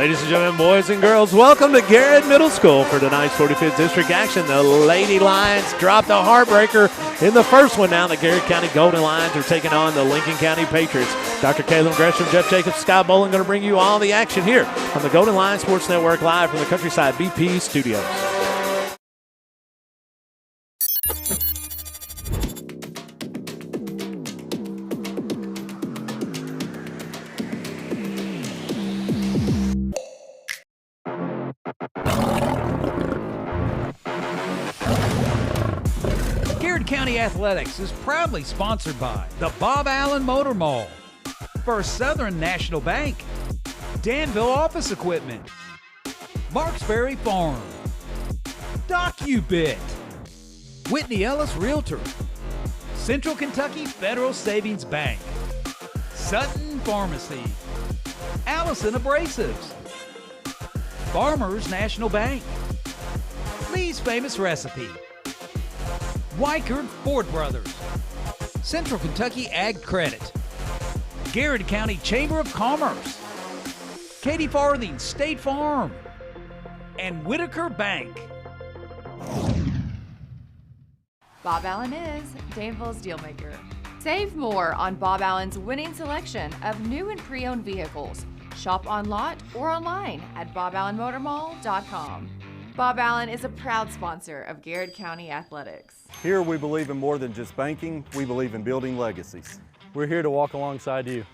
Ladies and gentlemen, boys and girls, welcome to Garrett Middle School for tonight's 45th District action. The Lady Lions dropped a heartbreaker in the first one. Now the Garrett County Golden Lions are taking on the Lincoln County Patriots. Dr. Caleb Gresham, Jeff Jacobs, Scott Boland going to bring you all the action here on the Golden Lions Sports Network live from the Countryside BP studios. County Athletics is proudly sponsored by the Bob Allen Motor Mall, First Southern National Bank, Danville Office Equipment, Marksberry Farm, DocuBit, Whitney Ellis Realtor, Central Kentucky Federal Savings Bank, Sutton Pharmacy, Allison Abrasives, Farmers National Bank, Lee's Famous Recipe, Weichert Ford Brothers, Central Kentucky Ag Credit, Garrett County Chamber of Commerce, Katie Farthing State Farm, and Whitaker Bank. Bob Allen is Danville's Dealmaker. Save more on Bob Allen's winning selection of new and pre-owned vehicles. Shop on lot or online at boballenmotormall.com. Bob Allen is a proud sponsor of Garrett County Athletics. Here we believe in more than just banking, we believe in building legacies. We're here to walk alongside you,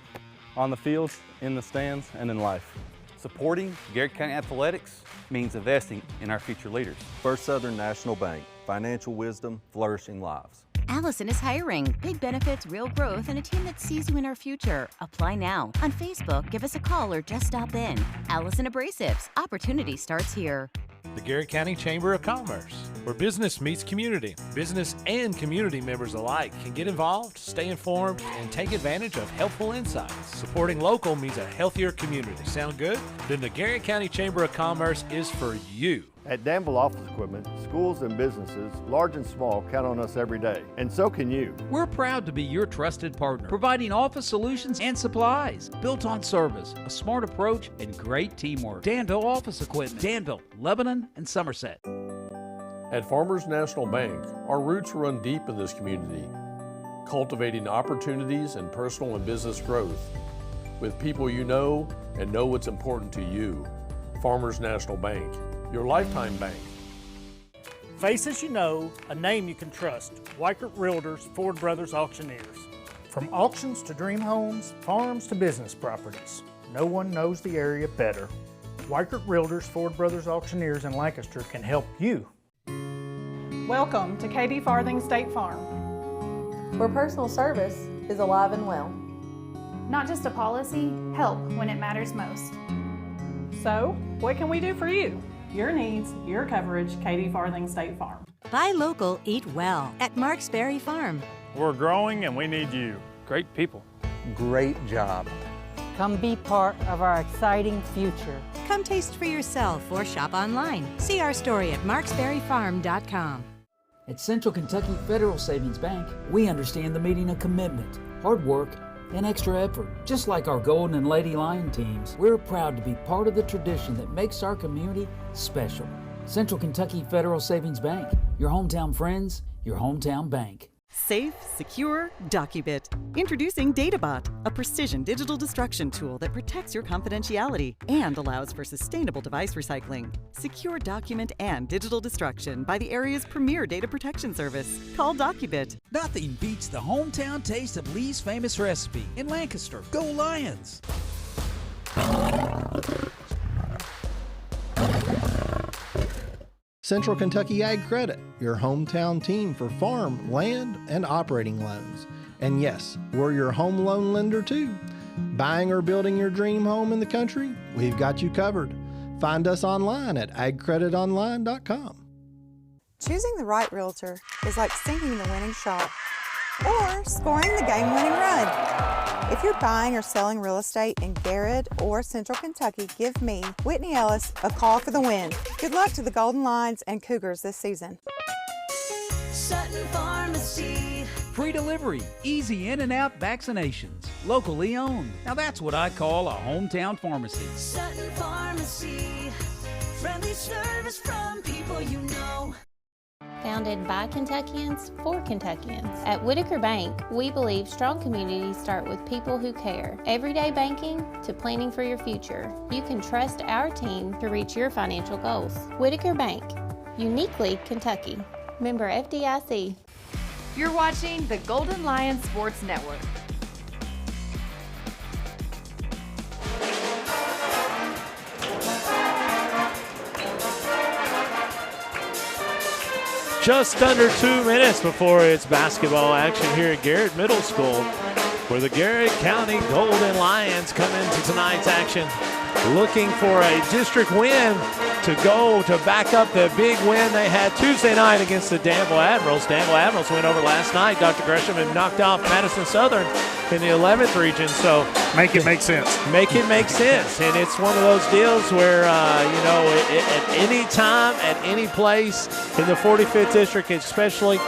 on the fields, in the stands, and in life. Supporting Garrett County Athletics means investing in our future leaders. First Southern National Bank, financial wisdom, flourishing lives. Allison is hiring. Big benefits, real growth, and a team that sees you in our future. Apply now. On Facebook, give us a call or just stop in. Allison Abrasives. Opportunity starts here. The Garrett County Chamber of Commerce, where business meets community. Business and community members alike can get involved, stay informed, and take advantage of helpful insights. Supporting local means a healthier community. Sound good? Then the Garrett County Chamber of Commerce is for you. At Danville Office Equipment, schools and businesses, large and small, count on us every day, and so can you. We're proud to be your trusted partner, providing office solutions and supplies built on service, a smart approach, and great teamwork. Danville Office Equipment, Danville, Lebanon, and Somerset. At Farmers National Bank, our roots run deep in this community, cultivating opportunities and personal and business growth with people you know and know what's important to you. Farmers National Bank, your lifetime bank. Faces you know, a name you can trust. Weichert Realtors, Ford Brothers Auctioneers. From auctions to dream homes, farms to business properties, no one knows the area better. Weichert Realtors, Ford Brothers Auctioneers in Lancaster can help you. Welcome to Katie Farthing State Farm, where personal service is alive and well. Not just a policy, help when it matters most. So, what can we do for you? Your needs, your coverage, Katie Farthing State Farm. Buy local, eat well at Marksberry Farm. We're growing and we need you. Great people. Great job. Come be part of our exciting future. Come taste for yourself or shop online. See our story at marksberryfarm.com. At Central Kentucky Federal Savings Bank, we understand the meaning of commitment, hard work, and extra effort. Just like our Golden and Lady Lion teams, we're proud to be part of the tradition that makes our community special. Central Kentucky Federal Savings Bank, your hometown friends, your hometown bank. Safe, secure, DocuBit. Introducing DataBot, a precision digital destruction tool that protects your confidentiality and allows for sustainable device recycling. Secure document and digital destruction by the area's premier data protection service. Call DocuBit. Nothing beats the hometown taste of Lee's Famous Recipe in Lancaster. Go Lions! Central Kentucky Ag Credit, your hometown team for farm, land, and operating loans. And yes, we're your home loan lender too. Buying or building your dream home in the country? We've got you covered. Find us online at agcreditonline.com. Choosing the right realtor is like sinking the winning shot or scoring the game-winning run. If you're buying or selling real estate in Garrett or Central Kentucky, give me, Whitney Ellis, a call for the win. Good luck to the Golden Lions and Cougars this season. Sutton Pharmacy. Freedom delivery, easy in and out vaccinations, locally owned. Now that's what I call a hometown pharmacy. Sutton Pharmacy, friendly service from people you know. Founded by Kentuckians for Kentuckians. At Whitaker Bank, we believe strong communities start with people who care. Everyday banking to planning for your future. You can trust our team to reach your financial goals. Whitaker Bank, uniquely Kentucky. Member FDIC. You're watching the Golden Lion Sports Network. Just under 2 minutes before it's basketball action here at Garrett Middle School, where the Garrett County Golden Lions come into tonight's action looking for a district win to go to back up the big win they had Tuesday night against the Danville Admirals. Danville Admirals went over last night. Dr. Gresham had knocked off Madison Southern in the 11th region. So make it make sense. Make it make sense. And it's one of those deals where, at any time, at any place in the 45th district especially,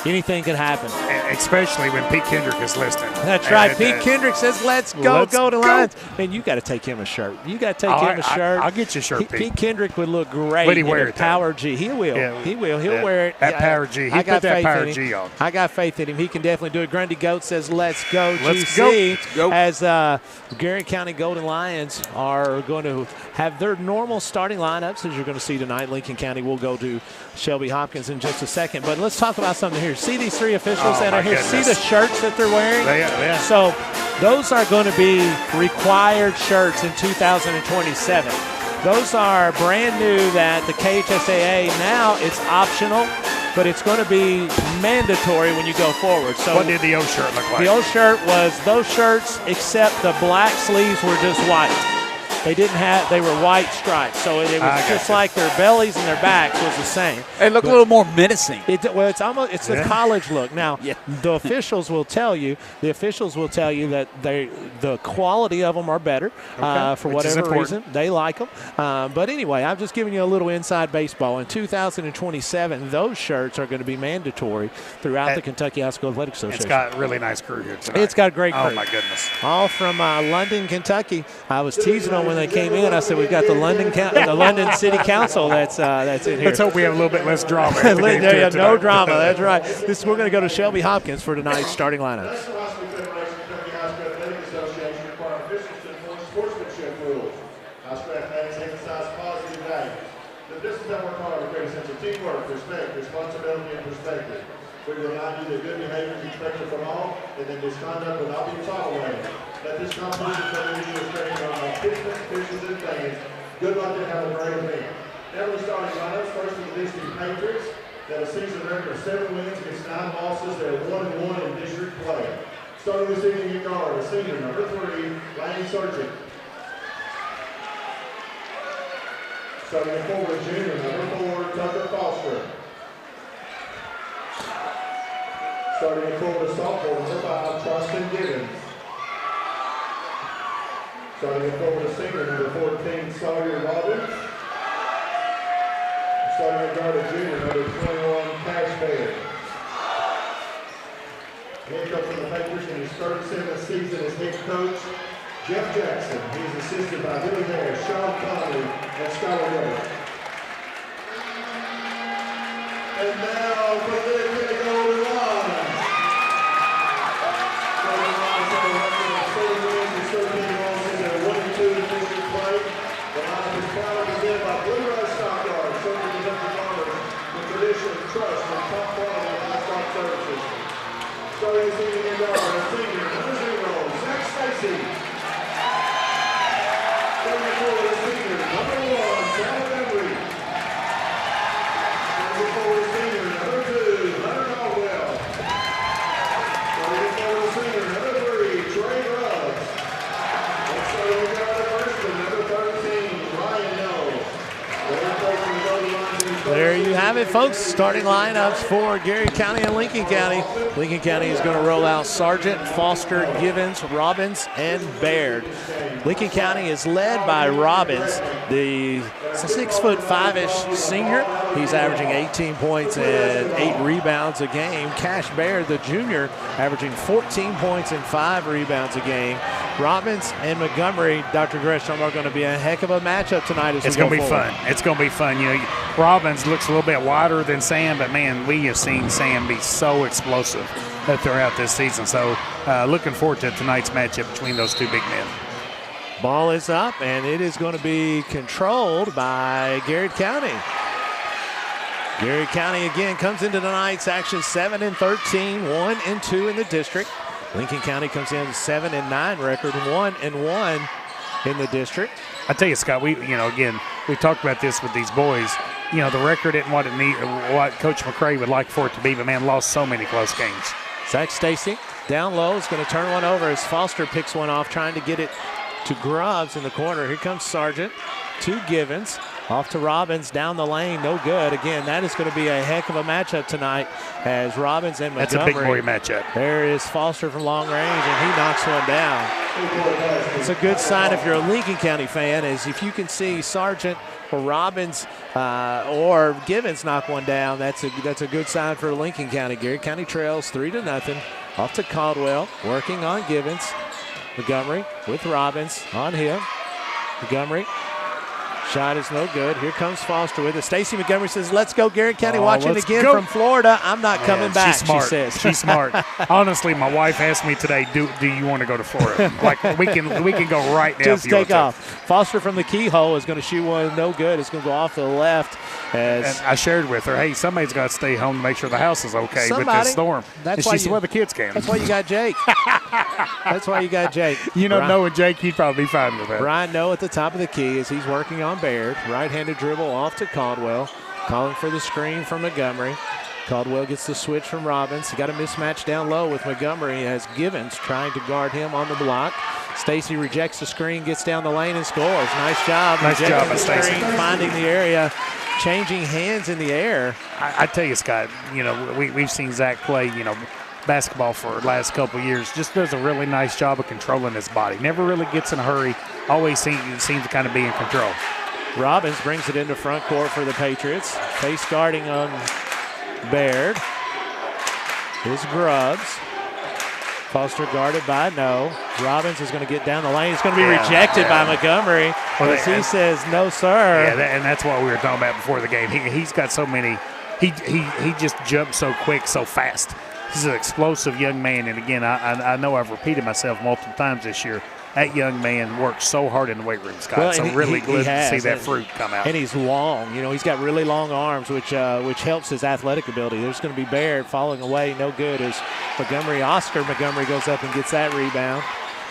anything can happen. Especially when Pete Kendrick is listening. That's right. Pete Kendrick says, let's go, Golden Lions. Man, you got to take him a shirt. You got to take him a shirt. I'll get you a shirt, Pete. Pete Kendrick would look great. Would he wear it? Power G. He will. Yeah. He will. He'll wear it. That Power G. He put that Power G on. I got faith in him. He can definitely do it. Grundy Goat says, let's go, let's GC. Go. Let's go. As Garrett County Golden Lions are going to have their normal starting lineups, as you're going to see tonight. Lincoln County will go to Shelby Hopkins in just a second. But let's talk about something here. See these three officials that are here? Goodness. See the shirts that they're wearing? Yeah. So those are going to be required shirts in 2027. Those are brand new that the KHSAA, now it's optional, but it's going to be mandatory when you go forward. So what did the old shirt look like? The old shirt was those shirts, except the black sleeves were just white. They were white stripes. So it was just like their bellies and their backs was the same. They look a little more menacing. It's a college look. Now, the officials will tell you that the quality of them are better for whatever reason. They like them. But anyway, I'm just giving you a little inside baseball. In 2027, those shirts are going to be mandatory throughout the Kentucky High School Athletic Association. It's got a really nice crew here tonight. It's got a great crew. Oh, my goodness. All from London, Kentucky. I was teasing them when they came in. I said, we've got the London City Council that's in here. Let's hope we have a little bit less drama. No drama. That's right. We're going to go to Shelby Hopkins for tonight's starting lineup. Teamwork, respect, responsibility, and perspective. We remind you that good behavior is expected from all, and that misconduct will not be tolerated. Let this competition come into respect from our participants, officials, and fans. Good luck and have a great event. Now we're starting lineups. First for the District Patriots. They have a season record of 7 wins against 9 losses. They are 1-1 in district play. Starting this evening in guard, a senior, number 3, Lane Sargent. Starting at forward, junior, number 4, Tucker Foster. Starting at forward, sophomore, number 5, Charleston Gibbons. Starting at forward, senior, number 14, Sawyer Robbins. Starting at guard, junior, number 21, Cash Bailey. Head coach from the Patriots in his 37th season as head coach, Jeff Jackson. He is assisted by Billy Harris, Sean Conley, and Skylar Rose. And now for the Golden Lions. Golden Lions have a record of 7 wins and 13 losses and 1-2 in district play. The lineup is proudly presented by Blue Rise Stockyard, serving Kentucky farmers with tradition, trust, and top quality livestock services. Starting this evening in guard, a senior, number 0, Zach Stacy. Starting forward, a senior, number 1, Sal Embry. Starting forward, a senior, number 2, Hunter Caldwell. Starting forward, a senior, number 3, Trey Grubbs. And starting guard, a freshman, number 13, Ryan Knowles. There you have have it, folks. Starting lineups for Gary County and Lincoln County. Lincoln County is going to roll out Sargent, Foster, Givens, Robbins, and Baird. Lincoln County is led by Robbins, the 6'5" senior. He's averaging 18 points and 8 rebounds a game. Cash Baird, the junior, averaging 14 points and 5 rebounds a game. Robbins and Montgomery, Dr. Gresham, are going to be a heck of a matchup tonight as it's we go going to be forward. fun. It's going to be fun. You know, Robbins looks a little bit wider than Sam, but man, we have seen Sam be so explosive throughout this season. So looking forward to tonight's matchup between those two big men. Ball is up, and it is going to be controlled by Garrett County. Garrett County again comes into tonight's action 7-13, 1-2 in the district. Lincoln County comes in 7-9 record, 1-1 in the district. I tell you, Scott, we talked about this with these boys. You know, the record isn't what Coach McCray would like for it to be, but man, lost so many close games. Zach Stacy down low is going to turn one over as Foster picks one off, trying to get it to Grubbs in the corner. Here comes Sargent to Givens. Off to Robbins, down the lane, no good. Again, that is going to be a heck of a matchup tonight as Robbins and Montgomery. That's a big boy matchup. There is Foster from long range, and he knocks one down. It's a good sign if you're a Lincoln County fan, is if you can see Sargent or Robbins or Givens knock one down, that's a good sign for Lincoln County. Garrett County trails 3-0. Off to Caldwell, working on Givens. Montgomery with Robbins on him. Montgomery. Shot is no good. Here comes Foster with it. Stacy Montgomery says, let's go, Garrett County. Watching again from Florida. I'm not coming back, she's smart. she says. She's smart. Honestly, my wife asked me today, do you want to go to Florida? Like, we can go right now. Just take off. Foster from the keyhole is going to shoot one. No good. It's going to go off to the left. And I shared with her, hey, somebody's got to stay home to make sure the house is okay with this storm. That's and she said, well, the kids can. That's why you got Jake. That's why you got Jake. You know, knowing Jake, he'd probably be fine with that. Brian Noe at the top of the key as he's working on Baird. Right-handed dribble off to Caldwell. Calling for the screen from Montgomery. Caldwell gets the switch from Robbins. He got a mismatch down low with Montgomery as Givens trying to guard him on the block. Stacy rejects the screen, gets down the lane and scores. Nice job. Nice job by Stacy. Finding the area, changing hands in the air. I tell you, Scott, you know, we've seen Zach play, you know, basketball for the last couple of years. Just does a really nice job of controlling his body. Never really gets in a hurry. Always seems to kind of be in control. Robbins brings it into front court for the Patriots. Face guarding on Baird is Grubbs. Foster guarded by No. Robbins is going to get down the lane. It's going to be rejected by Montgomery as he says, no, sir. Yeah, and that's what we were talking about before the game. He's got so many. He just jumps so quick, so fast. He's an explosive young man. And, again, I know I've repeated myself multiple times this year. That young man works so hard in the weight room, Scott. Well, so really good to see that fruit come out. And he's long. You know, he's got really long arms, which helps his athletic ability. There's going to be Baird falling away. No good as Oscar Montgomery goes up and gets that rebound.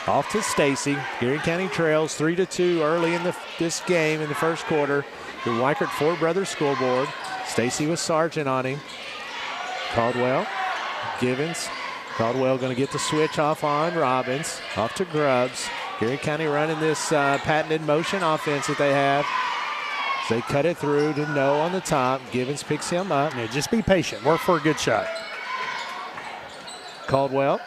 Off to Stacy. Gary County trails 3-2 early in this game in the first quarter. The Weichert Ford Brothers scoreboard. Stacy with Sargent on him. Caldwell. Givens. Caldwell going to get the switch off on Robbins. Off to Grubbs. Gary County running this patented motion offense that they have. So they cut it through to No on the top. Givens picks him up. Yeah, just be patient. Work for a good shot. Caldwell.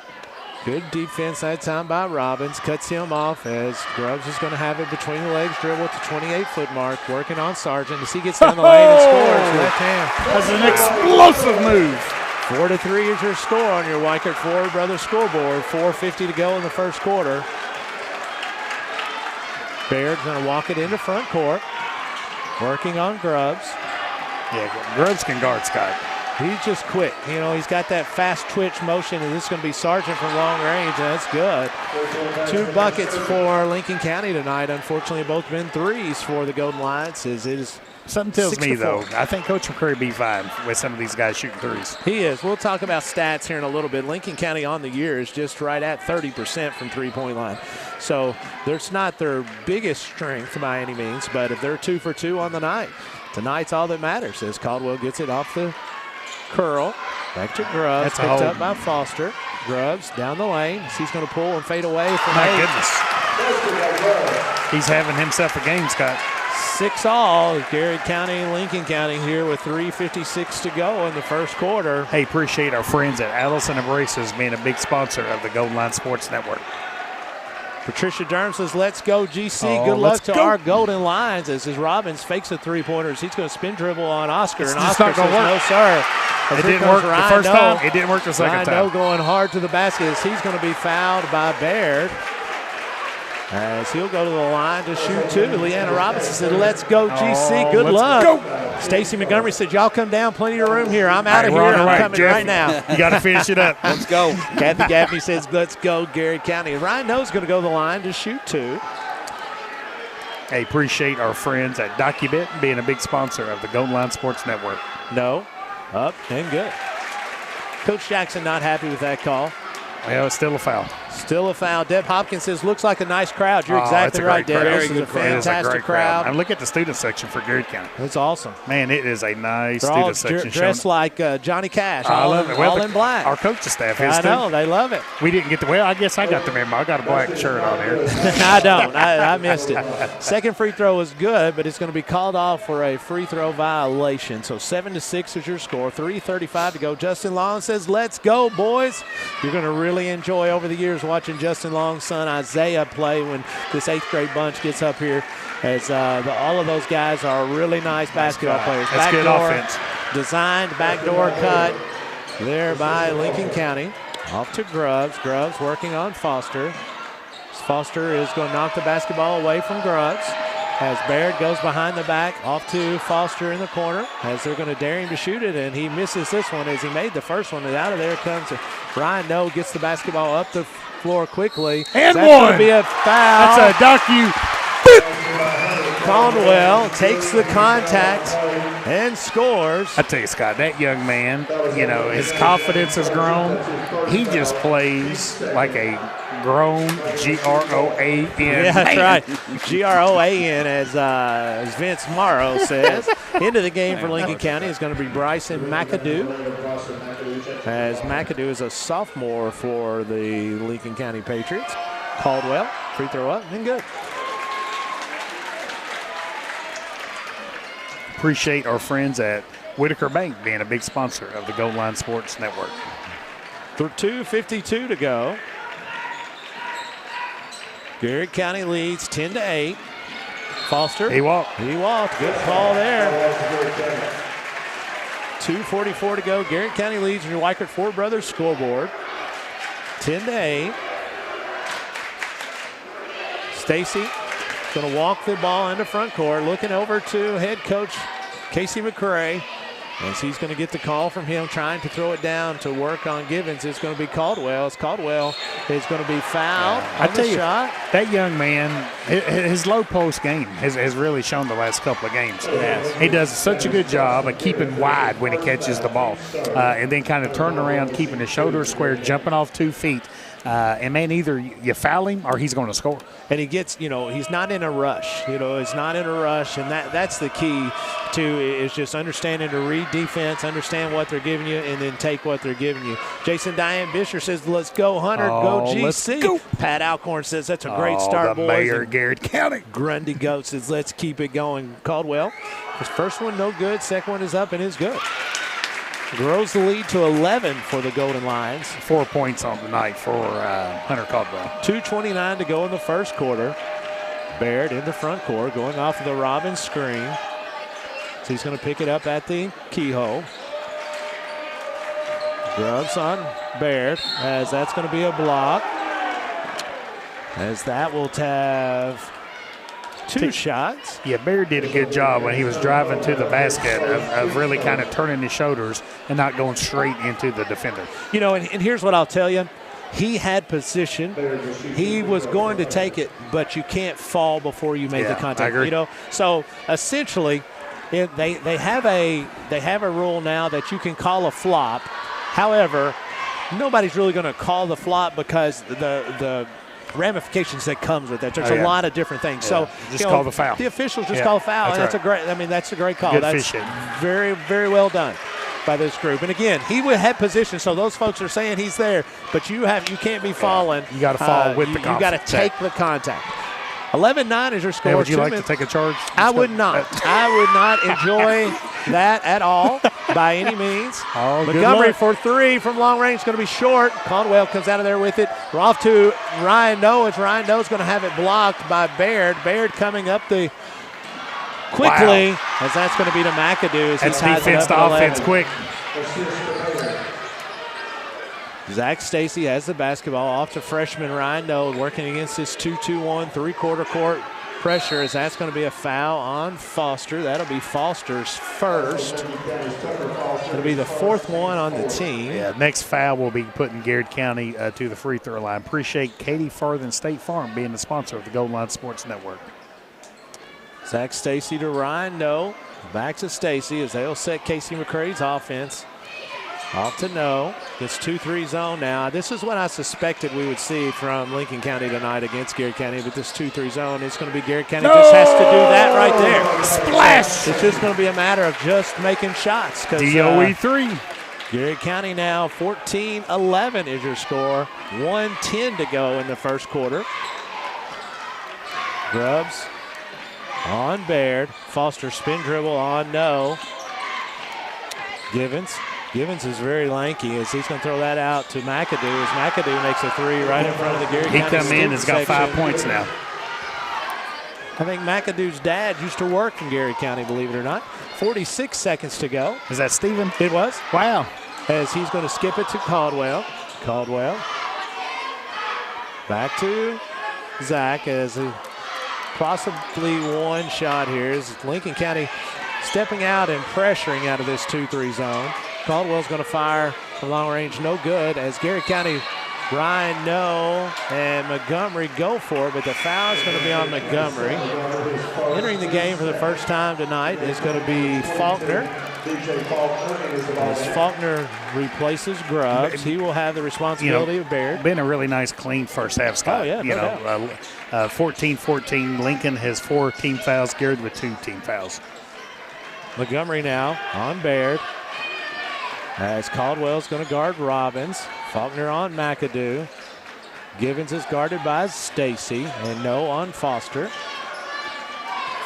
Good defense that time by Robbins. Cuts him off as Grubbs is going to have it between the legs. Dribble at the 28-foot mark. Working on Sargent as he gets down the lane and scores. Left hand. That's an explosive move. 4-3 is your score on your Weichert Ford Brothers scoreboard. 4:50 to go in the first quarter. Baird's going to walk it into front court. Working on Grubbs. Yeah, Grubbs can guard Scott. He's just quick. You know, he's got that fast twitch motion, and this is going to be Sargent from long range, and that's good. 2 buckets for Lincoln County tonight. Unfortunately, both been threes for the Golden Lions. It is something tells me, though, I think Coach McCray will be fine with some of these guys shooting threes. He is. We'll talk about stats here in a little bit. Lincoln County on the year is just right at 30% from three-point line. So there's not their biggest strength by any means, but if they're 2 for 2 on the night, tonight's all that matters as Caldwell gets it off the curl. Back to Grubbs. That's picked up by Foster. Grubbs down the lane. He's going to pull and fade away from My goodness. He's having himself a game, Scott. 6-all. Garrett County, Lincoln County here with 3:56 to go in the first quarter. Hey, appreciate our friends at Allison Abrasives being a big sponsor of the Golden Line Sports Network. Patricia Durham says, let's go, GC. Oh, Good luck let's to go. our Golden Lions as Robbins fakes a three-pointers. He's going to spin dribble on Oscar, It's and just Oscar not gonna says, work. no, sir. As It here didn't comes work the Ryan first Doe. time. It didn't work the second Ryan time. Doe going hard to the basket as he's going to be fouled by Baird. As he'll go to the line to shoot two. Leanna Robinson said, let's go, GC. Good let's luck. go. Stacy Montgomery said, y'all come down. Plenty of room here. I'm out of Hey, we're here. on the I'm right, coming Jeff. right now. You got to finish it up. Let's go. Kathy Gaffney says, let's go, Garrett County. Ryan Doe's going to go to the line to shoot two. Hey, appreciate our friends at DocuBit being a big sponsor of the Golden Line Sports Network. No, up and good. Coach Jackson not happy with that call. Well, it's still a foul. Still a foul. Deb Hopkins says, looks like a nice crowd. You're Oh, exactly it's a right, great Deb. crowd. This is a It is a fantastic great crowd. And look at the student section for Garrett County. It's awesome. Man, it is a nice They're all student section. dressed showing- like Johnny Cash, I all, love in, it. Well, all in black. Our coaching staff is I know. too. They love it. We didn't get the, well, I guess I got the memo. I got a black shirt on here. I don't. I missed it. Second free throw was good, but it's going to be called off for a free throw violation. So 7-6 is your score. 3:35 to go. Justin Long says, let's go, boys. You're going to really enjoy over the years watching Justin Long's son Isaiah play when this 8th grade bunch gets up here, as all of those guys are really nice basketball players. That's good offense. Designed, backdoor cut there by Lincoln County. Off to Grubbs. Grubbs working on Foster. Foster is going to knock the basketball away from Grubbs. As Baird goes behind the back, off to Foster in the corner, as they're going to dare him to shoot it, and he misses this one as he made the first one. And out of there comes Ryan Noe, gets the basketball up the floor quickly. And That's one. going to be a foul. That's a docu. Caldwell takes the contact and scores. I tell you, Scott, that young man, you know, his confidence has grown. He just plays like a grown G-R-O-A-N. Yeah, that's right. G-R-O-A-N, as Vince Morrow says. Into the game for Lincoln County is going to be Bryson McAdoo, as McAdoo is a sophomore for the Lincoln County Patriots. Caldwell, free throw up, and good. Appreciate our friends at Whitaker Bank being a big sponsor of the Gold Line Sports Network. 2:52 to go. Garrett County leads 10-8. Foster. He walked. He walked. Good call there. 2:44 to go. Garrett County leads your Weichert Ford Brothers scoreboard. 10-8. Stacy going to walk the ball into front court, looking over to head coach Casey McCray, as he's going to get the call from him, trying to throw it down to work on Givens. It's going to be Caldwell. As Caldwell is going to be fouled I on tell the you, shot. that young man, his low post game has really shown the last couple of games. Yes. He does such a good job of keeping wide when he catches the ball, and then kind of turning around, keeping his shoulders square, jumping off 2 feet. And, man, either you foul him or he's going to score. And he gets, he's not in a rush. He's not in a rush, and that's the key to is just understanding to read defense, understand what they're giving you, and then take what they're giving you. Jason Diane Bisher says, let's go, Hunter, go GC. Let's go. Pat Alcorn says, that's a great start, the boys. mayor, And Garrett County. Grundy Goat says, let's keep it going. Caldwell, his first one no good, second one is up and is good. Grows the lead to 11 for the Golden Lions. 4 points on the night for Hunter Caldwell. 2:29 to go in the first quarter. Baird in the front court, going off of the Robbins screen. So he's going to pick it up at the keyhole. Grubbs on Baird, as that's going to be a block. As that will have two shots. Yeah, Baird did a good job when he was driving to the basket of really kind of turning his shoulders and not going straight into the defender. And here's what I'll tell you. He had position. He was going to take it, but you can't fall before you make the contact. I agree. So essentially, they have a rule now that you can call a flop. However, nobody's really going to call the flop because the ramifications that comes with that. There's a lot of different things. Yeah. So just call the foul. The officials just call a foul, and that's right. that's a great call. Good That's fishing. very, very well done by this group. And again, he had position, so those folks are saying he's there, but you can't be falling. You got to fall with the You got to contact. take the contact. 11-9 is your score. Hey, would you like to take a charge? I would not. I would not enjoy that at all by any means. Oh, Montgomery for three from long range is going to be short. Caldwell comes out of there with it. We're off to Ryan Noe. As Ryan Noe's going to have it blocked by Baird. Baird coming up the quickly, as that's going to be to McAdoo. That's defense to offense quick. Zach Stacy has the basketball off to freshman Ryan Noe, working against this 2-2-1 three-quarter court pressure, as that's going to be a foul on Foster. That'll be Foster's first. It'll be the fourth one on the team. Yeah, next foul will be putting Garrett County to the free throw line. Appreciate Katie Farthing State Farm being the sponsor of the Golden Line Sports Network. Zach Stacy to Ryan Noe. Back to Stacy as they'll set Casey McCrae's offense. Off to Noe. Gets 2-3 zone now. This is what I suspected we would see from Lincoln County tonight against Garrett County, but this 2-3 zone, it's going to be Garrett County just has to do that right there. Splash! It's just going to be a matter of just making shots. DOE 3. Garrett County now 14-11 is your score. 1:10 to go in the first quarter. Grubbs on Baird. Foster spin dribble on Noe. Givens is very lanky as he's going to throw that out to McAdoo as McAdoo makes a three right in front of the Garrett County. He come in and has got 5 points now. I think McAdoo's dad used to work in Garrett County, believe it or not. 46 seconds to go. Is that Steven? It was. Wow. As he's going to skip it to Caldwell. Caldwell. Back to Zach as possibly one shot here. Is Lincoln County stepping out and pressuring out of this 2-3 zone. Caldwell's going to fire from long range, no good, as Garrett County, Ryan Noe and Montgomery go for it, but the foul is going to be on Montgomery. Entering the game for the first time tonight is going to be Faulkner. As Faulkner replaces Grubbs, he will have the responsibility of Baird. Been a really nice, clean first half, Scott. Oh, yeah, no doubt. 14-14. Lincoln has 4 team fouls, Garrett with 2 team fouls. Montgomery now on Baird. As Caldwell's going to guard Robbins. Faulkner on McAdoo. Givens is guarded by Stacy, and Noe on Foster.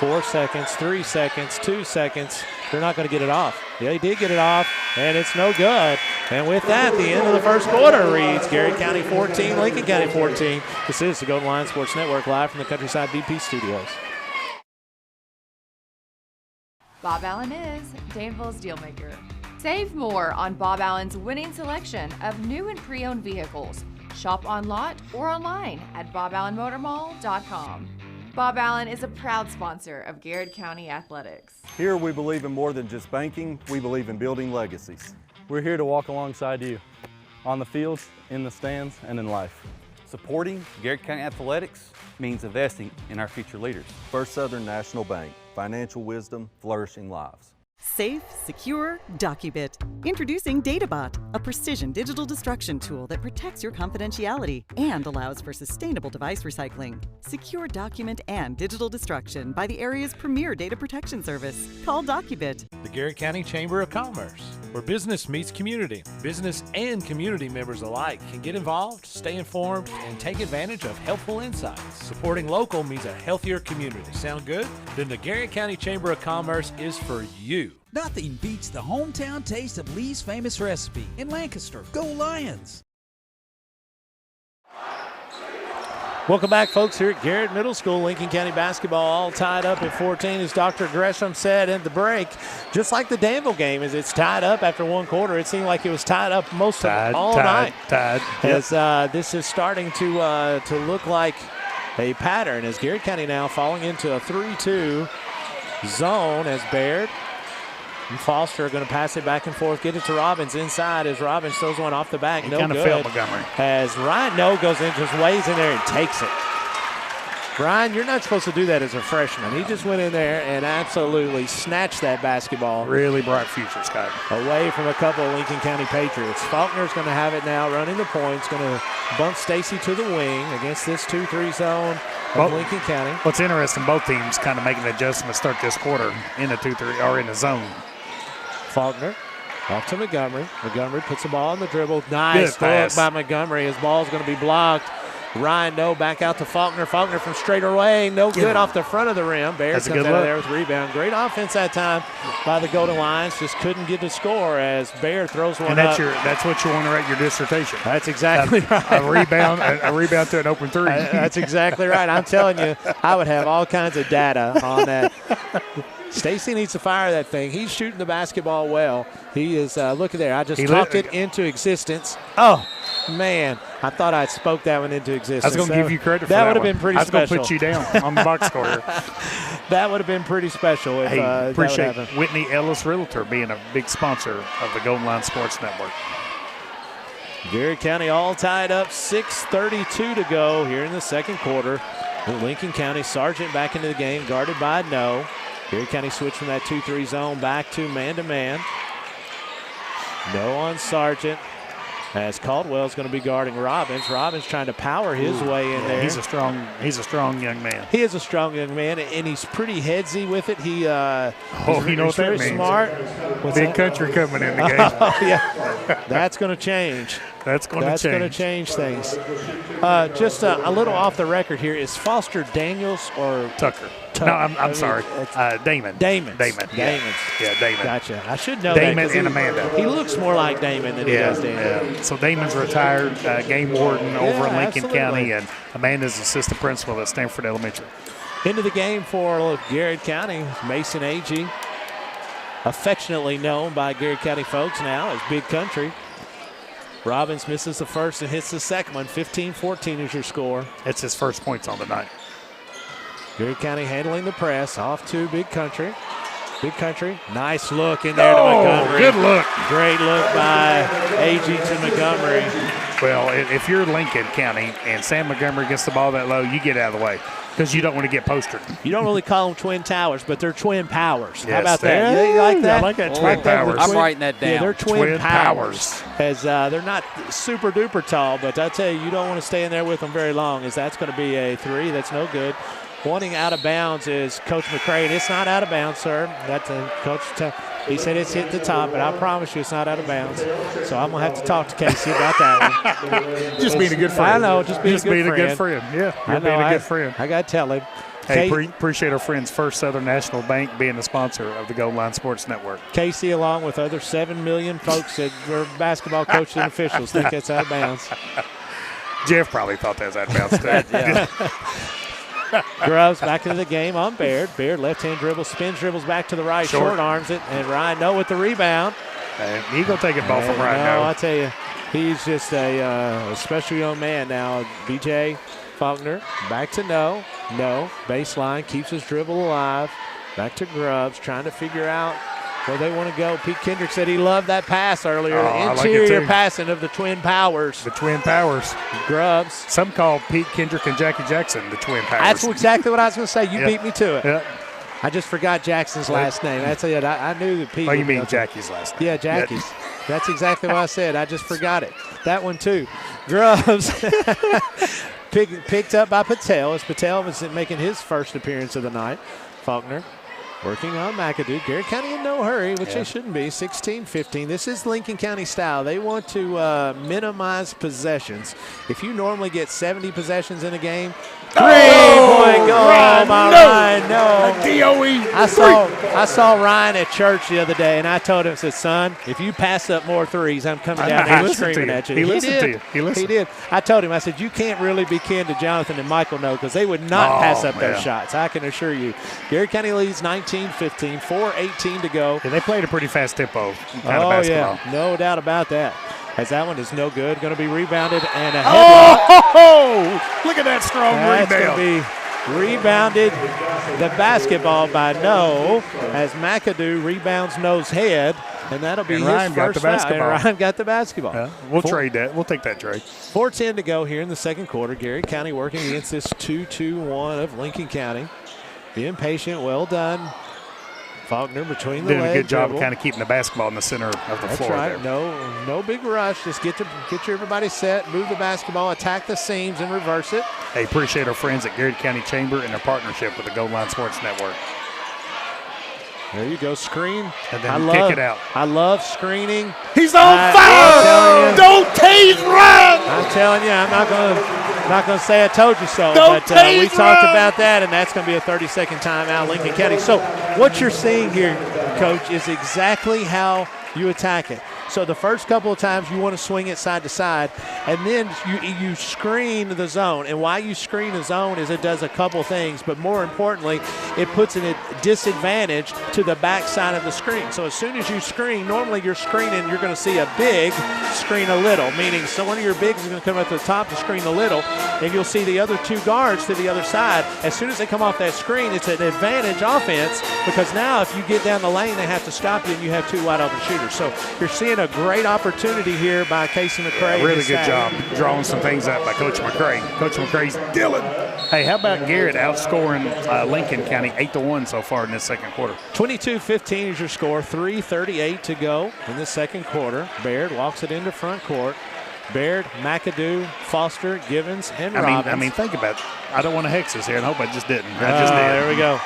4 seconds, 3 seconds, 2 seconds. They're not going to get it off. Yeah, he did get it off, and it's no good. And with that, the end of the first quarter reads Garrett County 14, Lincoln County 14. This is the Golden Line Sports Network live from the Countryside BP studios. Bob Allen is Danville's Dealmaker. Save more on Bob Allen's winning selection of new and pre-owned vehicles. Shop on lot or online at boballenmotormall.com. Bob Allen is a proud sponsor of Garrett County Athletics. Here we believe in more than just banking, we believe in building legacies. We're here to walk alongside you, on the fields, in the stands, and in life. Supporting Garrett County Athletics means investing in our future leaders. First Southern National Bank, financial wisdom, flourishing lives. Safe, secure, DocuBit. Introducing DataBot, a precision digital destruction tool that protects your confidentiality and allows for sustainable device recycling. Secure document and digital destruction by the area's premier data protection service. Call DocuBit. The Garrett County Chamber of Commerce, where business meets community. Business and community members alike can get involved, stay informed, and take advantage of helpful insights. Supporting local means a healthier community. Sound good? Then the Garrett County Chamber of Commerce is for you. Nothing beats the hometown taste of Lee's Famous Recipe in Lancaster. Go Lions! Welcome back, folks, here at Garrett Middle School. Lincoln County basketball all tied up at 14, as Dr. Gresham said at the break. Just like the Danville game, as it's tied up after one quarter. It seemed like it was tied up most of all night. As this is starting to look like a pattern, as Garrett County now falling into a 3-2 zone, as Baird and Foster are going to pass it back and forth, get it to Robbins inside as Robbins throws one off the back. He no kind of good. felt Montgomery. As Ryan Noe goes in, just weighs in there and takes it. Ryan, you're not supposed to do that as a freshman. He just went in there and absolutely snatched that basketball. Really bright future, Scott. Away from a couple of Lincoln County Patriots. Faulkner's going to have it now, running the points, going to bump Stacy to the wing against this 2-3 zone of Lincoln County. What's interesting, both teams kind of making an adjustment to start this quarter in the 2-3 or in the zone. Faulkner off to Montgomery. Montgomery puts the ball on the dribble. Nice look by Montgomery. His ball's going to be blocked Ryan, no, back out to Faulkner. Faulkner from straight away, no good off the front of the rim. Bear comes out of there with a rebound. Great offense that time by the Golden Lions. Just couldn't get the score as Bear throws one up. That's what you want to write your dissertation. That's exactly right. A rebound to an open three. That's exactly right. I'm telling you, I would have all kinds of data on that. Stacy needs to fire that thing. He's shooting the basketball well. He is, look at there. I just talked it into existence. Oh, man. I thought I spoke that one into existence. I was going to give you credit for that. That would have been pretty special. I was going to put you down on the box score here. That would have been pretty special. If, appreciate Whitney Ellis Realtor being a big sponsor of the Golden Line Sports Network. Garrett County all tied up, 6:32 to go here in the second quarter. Lincoln County, Sargent back into the game, guarded by No. Garrett County switched from that 2-3 zone back to man-to-man. No on Sargent, as Caldwell's going to be guarding Robbins. Robbins trying to power his way in there. He's a strong young man. He is a strong young man, and he's pretty headsy with it. He's you know what that means. Smart. Big country coming in the game. Oh, yeah. That's going to change. That's going to change things. Just a little off the record here. Is Foster Daniels or Tucker? No, I'm sorry. Damon. Damon. Yeah, Damon. Gotcha. I should know Damon that. and Amanda. He looks more like Damon than he does Damon. Yeah. So Damon's retired game warden over in Lincoln County, and Amanda's assistant principal at Stanford Elementary. Into the game for Garrett County, Mason Agee, affectionately known by Garrett County folks now as Big Country. Robbins misses the first and hits the second one. 15-14 is your score. It's his first points on the night. Garrett County handling the press off to Big Country. Big Country, nice look in there to Montgomery. Good look. Great look by Agee to Montgomery. Well, if you're Lincoln County and Sam Montgomery gets the ball that low, you get out of the way because you don't want to get postered. You don't really call them Twin Towers, but they're Twin Powers. Yes, How about that? You like that? I like that, Twin Powers. I'm writing that down. Yeah, they're Twin Powers. As they're not super duper tall, but I tell you, you don't want to stay in there with them very long, as that's going to be a three. That's no good. Wanting out of bounds is Coach McCray. It's not out of bounds, sir. That's Coach. He said it's hit the top, but I promise you it's not out of bounds. So I'm going to have to talk to Casey about that one. Just being a good friend. I know, just being a good friend. Yeah, you're being a good friend. I got to tell him. Hey, appreciate our friends First Southern National Bank being the sponsor of the Gold Line Sports Network. Casey, along with other 7 million folks that were basketball coaches and officials, think that's out of bounds. Jeff probably thought that was out of bounds, too. Yeah. Grubbs back into the game on Baird. Baird left-hand dribble, spins, dribbles back to the right, short arms it, and Ryan No with the rebound. He gonna take it ball from Ryan No. I tell you, he's just a special young man now. BJ Faulkner back to No. No, baseline, keeps his dribble alive. Back to Grubbs, trying to figure out where they want to go. Pete Kendrick said he loved that pass earlier. The interior passing of the Twin Powers. The Twin Powers. Grubbs. Some call Pete Kendrick and Jackie Jackson the Twin Powers. That's exactly what I was going to say. You beat me to it. Yeah. I just forgot Jackson's last name. That's it. I knew that Pete. Oh, you mean Jackie's last name? Yeah, Jackie's. That's exactly what I said. I just forgot it. That one, too. Grubbs. Picked up by Patel, as Patel was making his first appearance of the night. Faulkner working on McAdoo. Garrett County in no hurry, which they shouldn't be. 16-15. This is Lincoln County style. They want to minimize possessions. If you normally get 70 possessions in a game, three-point goal by Ryan. No. DOE. I saw Ryan at church the other day, and I told him, I said, son, if you pass up more threes, I'm coming down there and screaming at you. He listened to you. He did. I told him, I said, you can't really be kin to Jonathan and Michael No, because they would not pass up those shots. I can assure you. Garrett County leads 19-15, 4:18 to go. And they played a pretty fast tempo kind of basketball. Yeah, no doubt about that. As that one is no good. Going to be rebounded and a headlock. Oh, look at that strong rebound. That's going to be rebounded, the basketball by No, as McAdoo rebounds No's head, and that'll be his first foul. And Ryan got the basketball. We'll trade that. We'll take that trade. 4:10 to go here in the second quarter. Garrett County working against this 2-2-1 of Lincoln County. Being patient, well done. Faulkner between the legs. Doing a good job of kind of keeping the basketball in the center of the floor right. there. No big rush. Just get everybody set, move the basketball, attack the seams, and reverse it. Hey, appreciate our friends at Garrett County Chamber and their partnership with the Gold Line Sports Network. There you go, screen. And then kick it out. I love screening. He's on fire! Don't tase Ryan! I'm telling you, I'm not going to Not going to say I told you so, but we talked about that, and that's going to be a 30-second timeout, Lincoln County. So what you're seeing here, Coach, is exactly how you attack it. So the first couple of times you want to swing it side to side, and then you screen the zone. And why you screen the zone is it does a couple things, but more importantly, it puts a disadvantage to the back side of the screen. So as soon as you screen, normally you're screening, you're going to see a big screen a little, meaning so one of your bigs is going to come up to the top to screen a little, and you'll see the other two guards to the other side. As soon as they come off that screen, it's an advantage offense, because now if you get down the lane, they have to stop you, and you have two wide open shooters. So you're seeing a great opportunity here by Casey McCray. Yeah, really good job drawing some things up by Coach McCray. Coach McCray's Dylan. Hey, how about Garrett outscoring Lincoln County 8-1 so far in this second quarter? 22-15 is your score. 3:38 to go in the second quarter. Baird walks it into front court. Baird, McAdoo, Foster, Givens, and Robbins. I mean, think about it. I don't want to hex this here, and I hope I just didn't. I just did. There we go.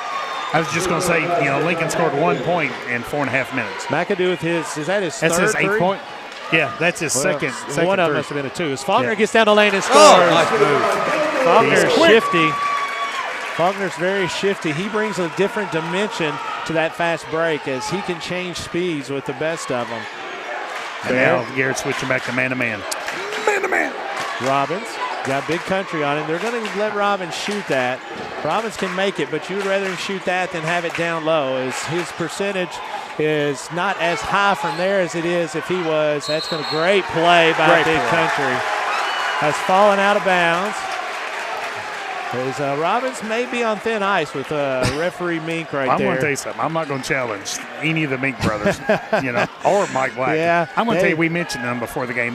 I was just going to say, Lincoln scored 1 point in 4.5 minutes. McAdoo with is that his that's third his 8 three? point. Yeah, that's his second one of them three. must have been a two. As Faulkner gets down the lane and scores. Nice move. Faulkner's shifty. Faulkner's very shifty. He brings a different dimension to that fast break as he can change speeds with the best of them. And now Garrett switching back to man-to-man. Man-to-man. Robbins got Big Country on him. They're going to let Robbins shoot that. Robbins can make it, but you would rather him shoot that than have it down low, as his percentage is not as high from there as it is if he was. That's going to great play by Big Country. Has fallen out of bounds. As Robbins may be on thin ice with referee Mink right I'm there. going to tell you something. I'm not going to challenge any of the Mink brothers, or Mike Black. Yeah, I'm going to tell you, we mentioned them before the game.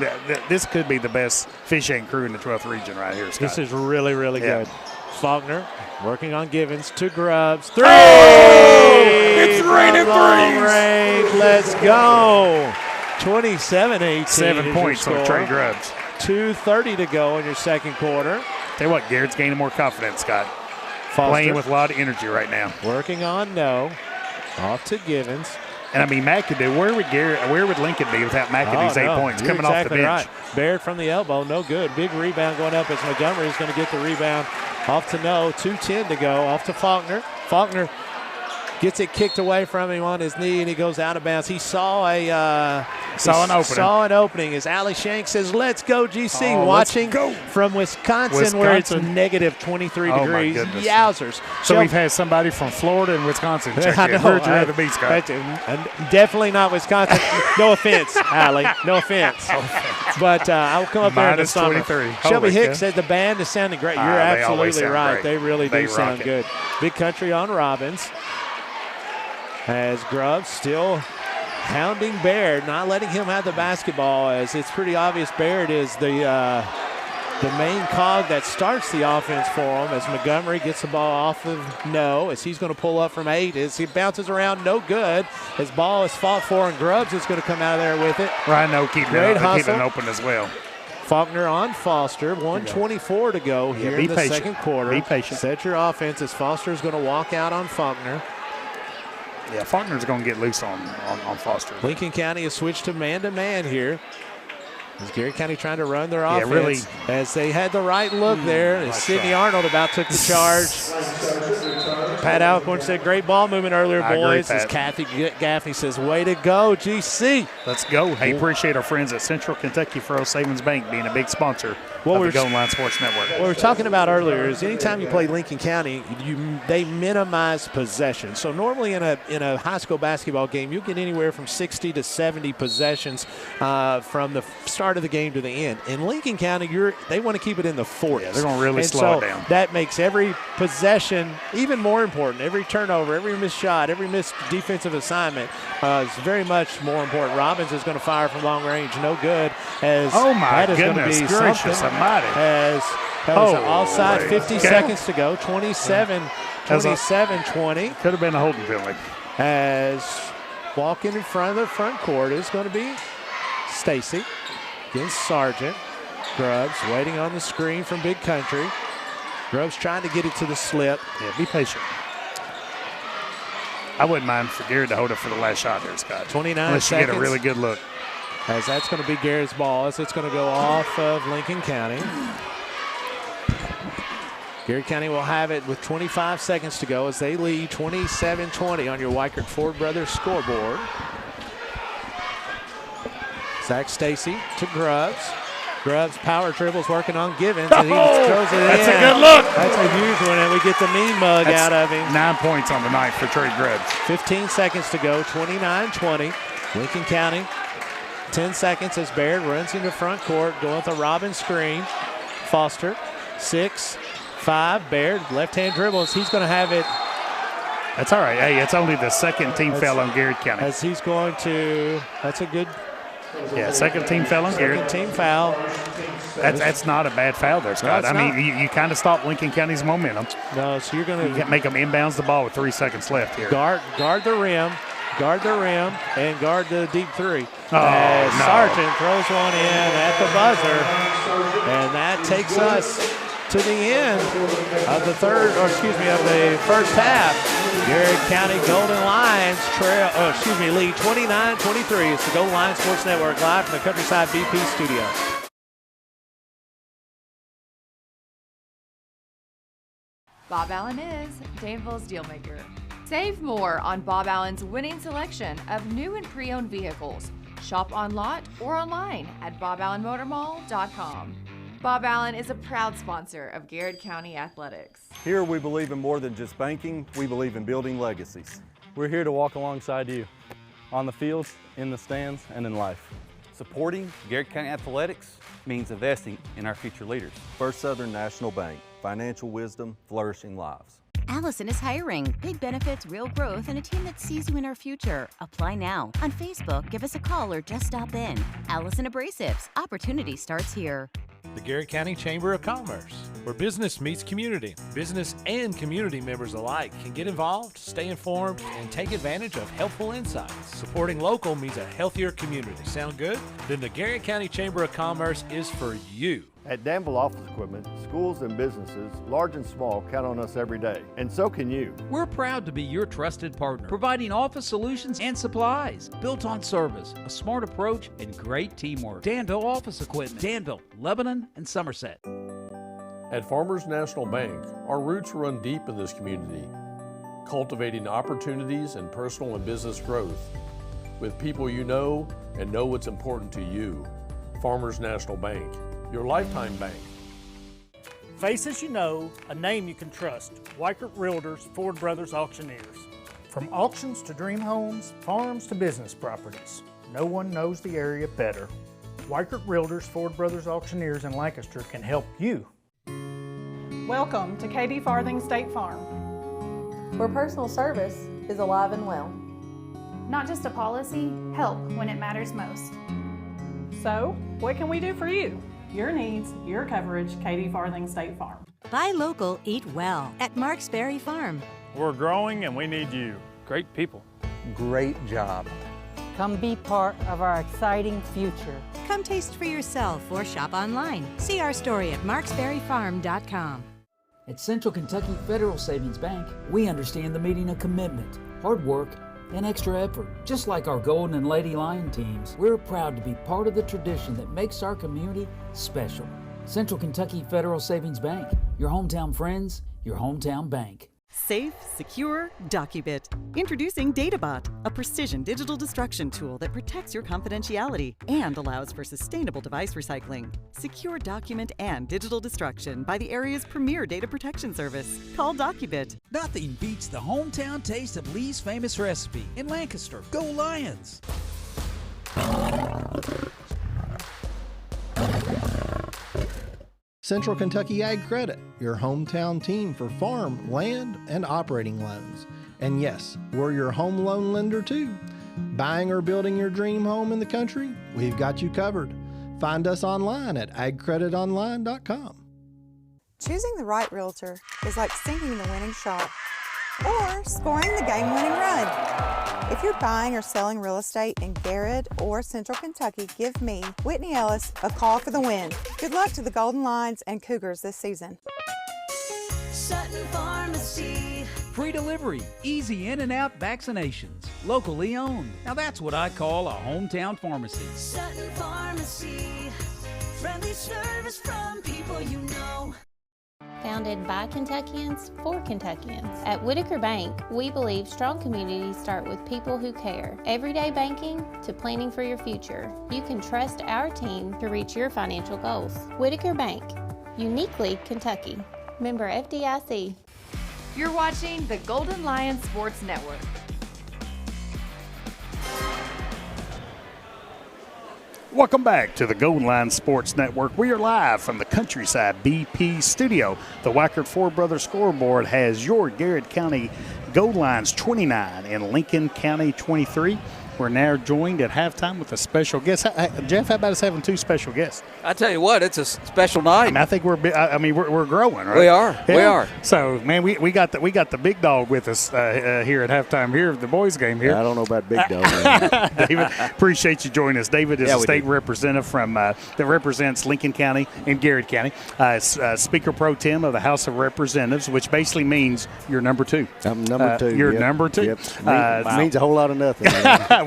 This could be the best fishing crew in the 12th region right here, Scott. This is really, really good. Faulkner working on Givens to Grubbs. Three! It's raining long threes. range. Let's go. 27-18. 7 points on Trey Grubbs. 2:30 to go in your second quarter. Tell you what, Garrett's gaining more confidence, Scott. Foster. Playing with a lot of energy right now. Working on no. Off to Givens. And I mean, McAdoo, where would Lincoln be without McAdoo's 8 points You're coming exactly off the bench? Right. Baird from the elbow, no good. Big rebound going up as Montgomery is going to get the rebound. Off to no, 2:10 to go. Off to Faulkner. Faulkner gets it kicked away from him on his knee, and he goes out of bounds. He saw an opening as Ali Shank says, "Let's go, GC." Watching from Wisconsin, where it's negative 23 degrees. Yowzers. So we've had somebody from Florida and Wisconsin check in. Where'd you rather be, Scott? Definitely not Wisconsin. No offense, Ali. No offense. But I'll come up there in the summer. 23. Shelby Hicks said the band is sounding great. You're absolutely right. Great. They really do sound it. good. Big Country on Robbins. As Grubbs still hounding Baird, not letting him have the basketball, as it's pretty obvious Baird is the main cog that starts the offense for him, as Montgomery gets the ball off of no, as he's going to pull up from 8, as he bounces around, no good. His ball is fought for, and Grubbs is going to come out of there with it. Rhino keeping it open as well. Faulkner on Foster, 1:24 to go here in the second quarter. Be patient. Set your offense as Foster is going to walk out on Faulkner. Yeah, Faulkner's going to get loose on Foster. Lincoln County has switched to man here. As Gary County trying to run their offense. Really. As they had the right look there. As Sidney Arnold about took the charge. Pat Alcorn said, great ball movement earlier, boys. As Kathy Gaffney says, way to go, GC. Let's go. Hey, appreciate our friends at Central Kentucky Federal Savings Bank being a big sponsor of the Golden Line Sports Network. What we were talking about earlier is anytime you play Lincoln County, they minimize possession. So normally in a high school basketball game, you get anywhere from 60 to 70 possessions from the start of the game to the end. In Lincoln County, they want to keep it in the 40s. Yeah, they're going to really slow it down. That makes every possession even more important. Every turnover, every missed shot, every missed defensive assignment is very much more important. Robbins is going to fire from long range, no good. As oh my that is goodness going to be gracious almighty! As that was an offside, 50 seconds to go, 27-20. Could have been a holding penalty. As walking in front of the front court is going to be Stacy against Sargent. Grubbs waiting on the screen from Big Country. Grubbs trying to get it to the slip. Yeah, be patient. I wouldn't mind for Garrett to hold it for the last shot there, Scott. 29 unless seconds. You get a really good look. As that's going to be Garrett's ball, as it's going to go off of Lincoln County. Garrett County will have it with 25 seconds to go as they lead 27-20 on your Weichert Ford Brothers scoreboard. Zach Stacy to Grubbs. Grubbs power dribbles working on Givens, and he throws it in. That's a good look. That's a huge one, and we get the mean mug out of him. 9 points on the night for Trey Grubbs. 15 seconds to go, 29-20. Lincoln County, 10 seconds as Baird runs into front court, going with a Robin screen. Foster, 6-5. Baird, left-hand dribbles. He's going to have it. That's all right. Hey, it's only the second team foul on Garrett County. As he's going to, that's a good. Yeah, second team foul on Garrett. Second team foul. That's not a bad foul there, Scott. No, I mean, you kind of stop Lincoln County's momentum. No, so you're going to make them inbounds the ball with 3 seconds left here. Guard the rim, and guard the deep three. Oh, no. Sargent throws one in at the buzzer, and that takes us to the end of the first half. Garrett County Golden Lions lead 29-23. It's the Golden Lions Sports Network live from the Countryside BP studios. Bob Allen is Danville's Dealmaker. Save more on Bob Allen's winning selection of new and pre-owned vehicles. Shop on lot or online at boballenmotormall.com. Bob Allen is a proud sponsor of Garrett County Athletics. Here we believe in more than just banking, we believe in building legacies. We're here to walk alongside you, on the fields, in the stands, and in life. Supporting Garrett County Athletics means investing in our future leaders. First Southern National Bank, financial wisdom, flourishing lives. Allison is hiring. Big benefits, real growth, and a team that sees you in our future. Apply now. On Facebook, give us a call or just stop in. Allison Abrasives. Opportunity starts here. The Garrett County Chamber of Commerce, where business meets community. Business and community members alike can get involved, stay informed, and take advantage of helpful insights. Supporting local means a healthier community. Sound good? Then the Garrett County Chamber of Commerce is for you. At Danville Office Equipment, schools and businesses, large and small, count on us every day, and so can you. We're proud to be your trusted partner, providing office solutions and supplies built on service, a smart approach, and great teamwork. Danville Office Equipment, Danville, Lebanon, and Somerset. At Farmers National Bank, our roots run deep in this community, cultivating opportunities and personal and business growth with people you know and know what's important to you. Farmers National Bank, your lifetime bank. Faces you know, a name you can trust. Weichert Realtors, Ford Brothers Auctioneers. From auctions to dream homes, farms to business properties, no one knows the area better. Weichert Realtors, Ford Brothers Auctioneers in Lancaster can help you. Welcome to Katie Farthing State Farm, where personal service is alive and well. Not just a policy, help when it matters most. So, what can we do for you? Your needs, your coverage, Katie Farthing State Farm. Buy local, eat well at Marksberry Farm. We're growing and we need you. Great people. Great job. Come be part of our exciting future. Come taste for yourself or shop online. See our story at marksberryfarm.com. At Central Kentucky Federal Savings Bank, we understand the meaning of commitment, hard work, and extra effort. Just like our Golden and Lady Lion teams, we're proud to be part of the tradition that makes our community special. Central Kentucky Federal Savings Bank, your hometown friends, your hometown bank. Safe, secure, DocuBit. Introducing DataBot, a precision digital destruction tool that protects your confidentiality and allows for sustainable device recycling. Secure document and digital destruction by the area's premier data protection service. Call DocuBit. Nothing beats the hometown taste of Lee's famous recipe in Lancaster. Go Lions! Central Kentucky Ag Credit, your hometown team for farm, land, and operating loans. And yes, we're your home loan lender too. Buying or building your dream home in the country? We've got you covered. Find us online at agcreditonline.com. Choosing the right realtor is like sinking the winning shot or scoring the game-winning run. If you're buying or selling real estate in Garrett or Central Kentucky, give me, Whitney Ellis, a call for the win. Good luck to the Golden Lions and Cougars this season. Sutton Pharmacy. Free delivery, easy in and out vaccinations, locally owned. Now that's what I call a hometown pharmacy. Sutton Pharmacy. Friendly service from people you know. founded by Kentuckians for Kentuckians. At Whitaker Bank, we believe strong communities start with people who care. Everyday banking to planning for your future. You can trust our team to reach your financial goals. Whitaker Bank, uniquely Kentucky. Member FDIC. You're watching the Golden Lion Sports Network. Welcome back to the Golden Lion Sports Network. We are live from the Countryside BP studio. The Weichert Ford Brothers scoreboard has your Garrett County Gold Lions 29 and Lincoln County 23. We're now joined at halftime with a special guest. Jeff, how about us having two special guests? I tell you what, it's a special night. I think we're growing, right? We are. Yeah. We are. So, man, we got the big dog with us here at halftime here of the boys game here. I don't know about big dog. David, appreciate you joining us. David is a state representative from that represents Lincoln County and Garrett County. Speaker Pro Tem of the House of Representatives, which basically means you're number two. I'm number two. You're number two. Yep. Means a whole lot of nothing.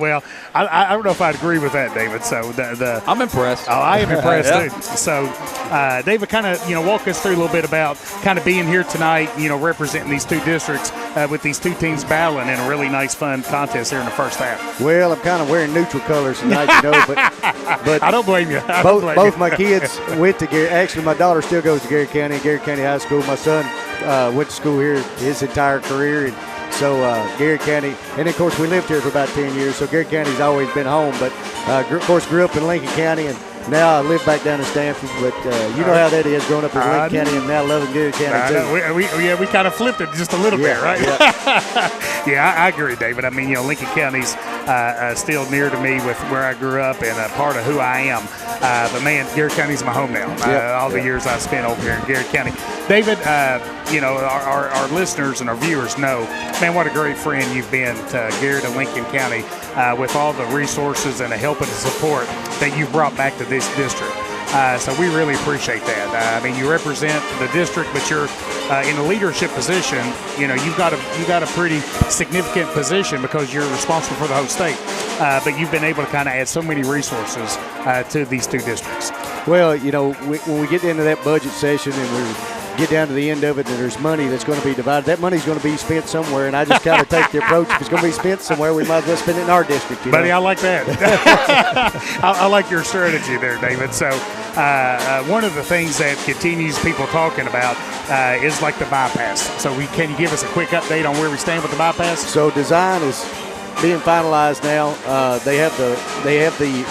Well, I don't know if I'd agree with that, David. So I'm impressed. Oh, I am impressed too. So, David, kind of walk us through a little bit about kind of being here tonight. Representing these two districts with these two teams battling in a really nice, fun contest here in the first half. Well, I'm kind of wearing neutral colors tonight, but I don't blame you. Both my kids went to Garrett. Actually, my daughter still goes to Garrett County High School. My son went to school here his entire career, and so Garrett County, and of course we lived here for about 10 years, so Garrett County's always been home, but of course grew up in Lincoln County, and now I live back down in Stanford, but you know how that is, growing up in Lincoln County and now loving Garrett County too. We kind of flipped it just a little bit, right? Yeah, I agree, David. I mean, Lincoln County's still near to me with where I grew up and a part of who I am. But, man, Garrett County's my home now. All the years I've spent over here in Garrett County. David, our listeners and our viewers know, man, what a great friend you've been to Garrett and Lincoln County with all the resources and the help and the support that you've brought back to this district. So we really appreciate that. I mean, you represent the district, but you're in a leadership position. You've got a pretty significant position because you're responsible for the whole state. But you've been able to kind of add so many resources to these two districts. Well, when we get into that budget session and we get down to the end of it and there's money that's going to be divided, that money's going to be spent somewhere, and I just kind of take the approach, if it's going to be spent somewhere, we might as well spend it in our district. Buddy, I like that. I like your strategy there, David. So one of the things that continues people talking about is like the bypass. So can you give us a quick update on where we stand with the bypass? So design is being finalized now. They have the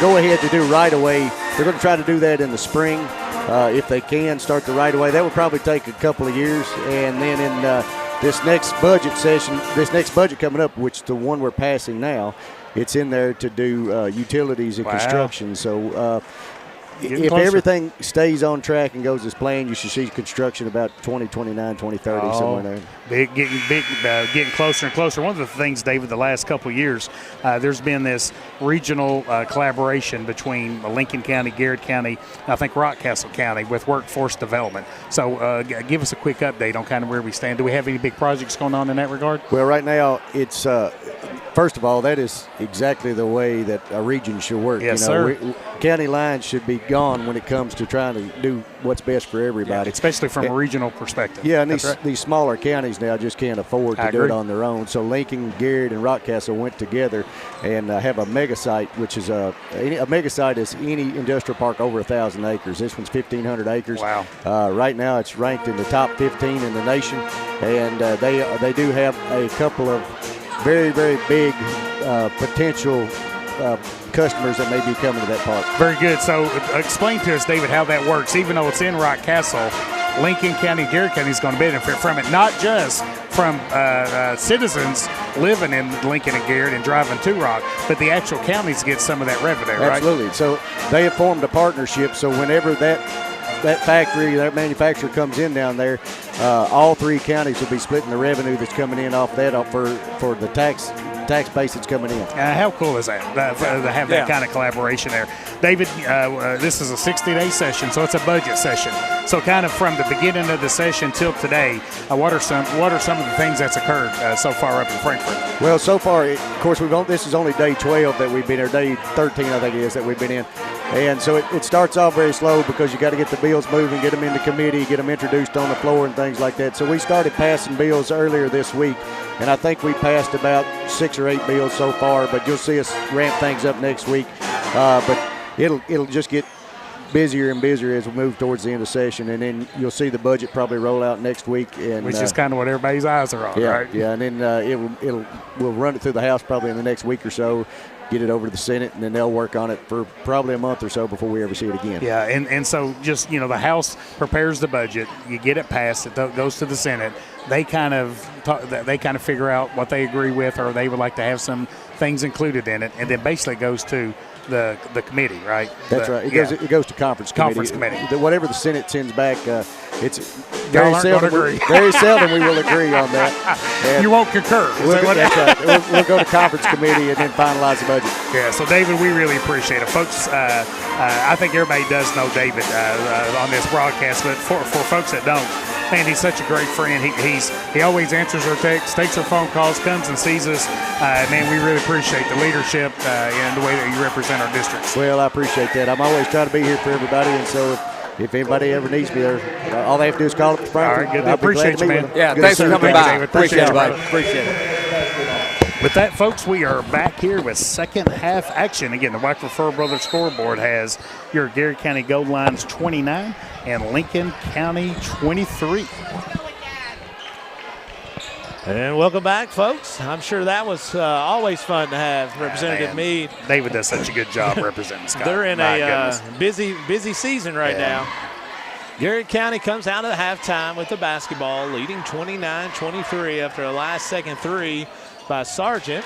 go-ahead to do right-of-way. They're going to try to do that in the spring. If they can start the right of way, that would probably take a couple of years. And then in this next budget session, this next budget coming up, which the one we're passing now, it's in there to do utilities and construction. So if everything stays on track and goes as planned, you should see construction about 2029, 2030, somewhere there. Getting closer and closer. One of the things, David, the last couple of years, there's been this regional collaboration between Lincoln County, Garrett County, I think Rockcastle County with workforce development. So give us a quick update on kind of where we stand. Do we have any big projects going on in that regard? Well, right now it's first of all, that is exactly the way that a region should work. Yes, sir. County lines should be gone when it comes to trying to do what's best for everybody. Especially from a regional perspective. Yeah, and these smaller counties now just can't afford to do it on their own. So Lincoln, Garrett, and Rockcastle went together and have a mega site, which is a mega site is any industrial park over 1,000 acres. This one's 1,500 acres. Wow. Right now it's ranked in the top 15 in the nation, and they do have a couple of very, very big potential customers that may be coming to that park. Very good. So explain to us, David, how that works. Even though it's in Rockcastle, Lincoln County, Garrett County is going to benefit from it, not just from citizens living in Lincoln and Garrett and driving to Rock, but the actual counties get some of that revenue, right? Absolutely. So they have formed a partnership, so whenever that factory, that manufacturer comes in down there, all three counties will be splitting the revenue that's coming in off that for the tax base that's coming in. How cool is that, to have that kind of collaboration there? David, this is a 60-day session, so it's a budget session. So kind of from the beginning of the session till today, what are some of the things that's occurred so far up in Frankfort? Well, so far, of course, this is only day 12 that we've been here, day 13 I think it is that we've been in. And so it starts off very slow because you got to get the bills moving, get them into committee, get them introduced on the floor and things like that. So we started passing bills earlier this week, and I think we passed about 6 or 8 bills so far, but you'll see us ramp things up next week. But it'll just get busier and busier as we move towards the end of session, and then you'll see the budget probably roll out next week. And which is kind of what everybody's eyes are on, right? Yeah, and then we'll run it through the House probably in the next week or so, get it over to the Senate, and then they'll work on it for probably a month or so before we ever see it again. Yeah, and so just, the House prepares the budget, you get it passed, it goes to the Senate. They kind of figure out what they agree with, or they would like to have some things included in it, and then basically goes to the committee, right? That's right. It goes to conference committee. Whatever the Senate sends back, it's very seldom we will agree on that. And you won't concur. That's right. We'll go to conference committee and then finalize the budget. Yeah, so David, we really appreciate it. Folks, I think everybody does know David on this broadcast, but for folks that don't, man, he's such a great friend. He always answers our texts, takes our phone calls, comes and sees us. Man, we really appreciate the leadership and the way that you represent our districts. Well, I appreciate that. I'm always trying to be here for everybody, and so if anybody ever needs me there, all they have to do is call up the Frankfurt. All right, good. I'll Appreciate you, man. Yeah, thanks for coming by. Appreciate it, buddy. Appreciate it. With that, folks, we are back here with second half action. Again, the Wackford Fur Brothers scoreboard has your Garrett County Gold Lines 29 and Lincoln County 23. And welcome back, folks. I'm sure that was always fun to have Representative Meade. David does such a good job representing Scott. They're in a busy season right now. Garrett County comes out of the halftime with the basketball, leading 29-23 after a last-second three by Sargent.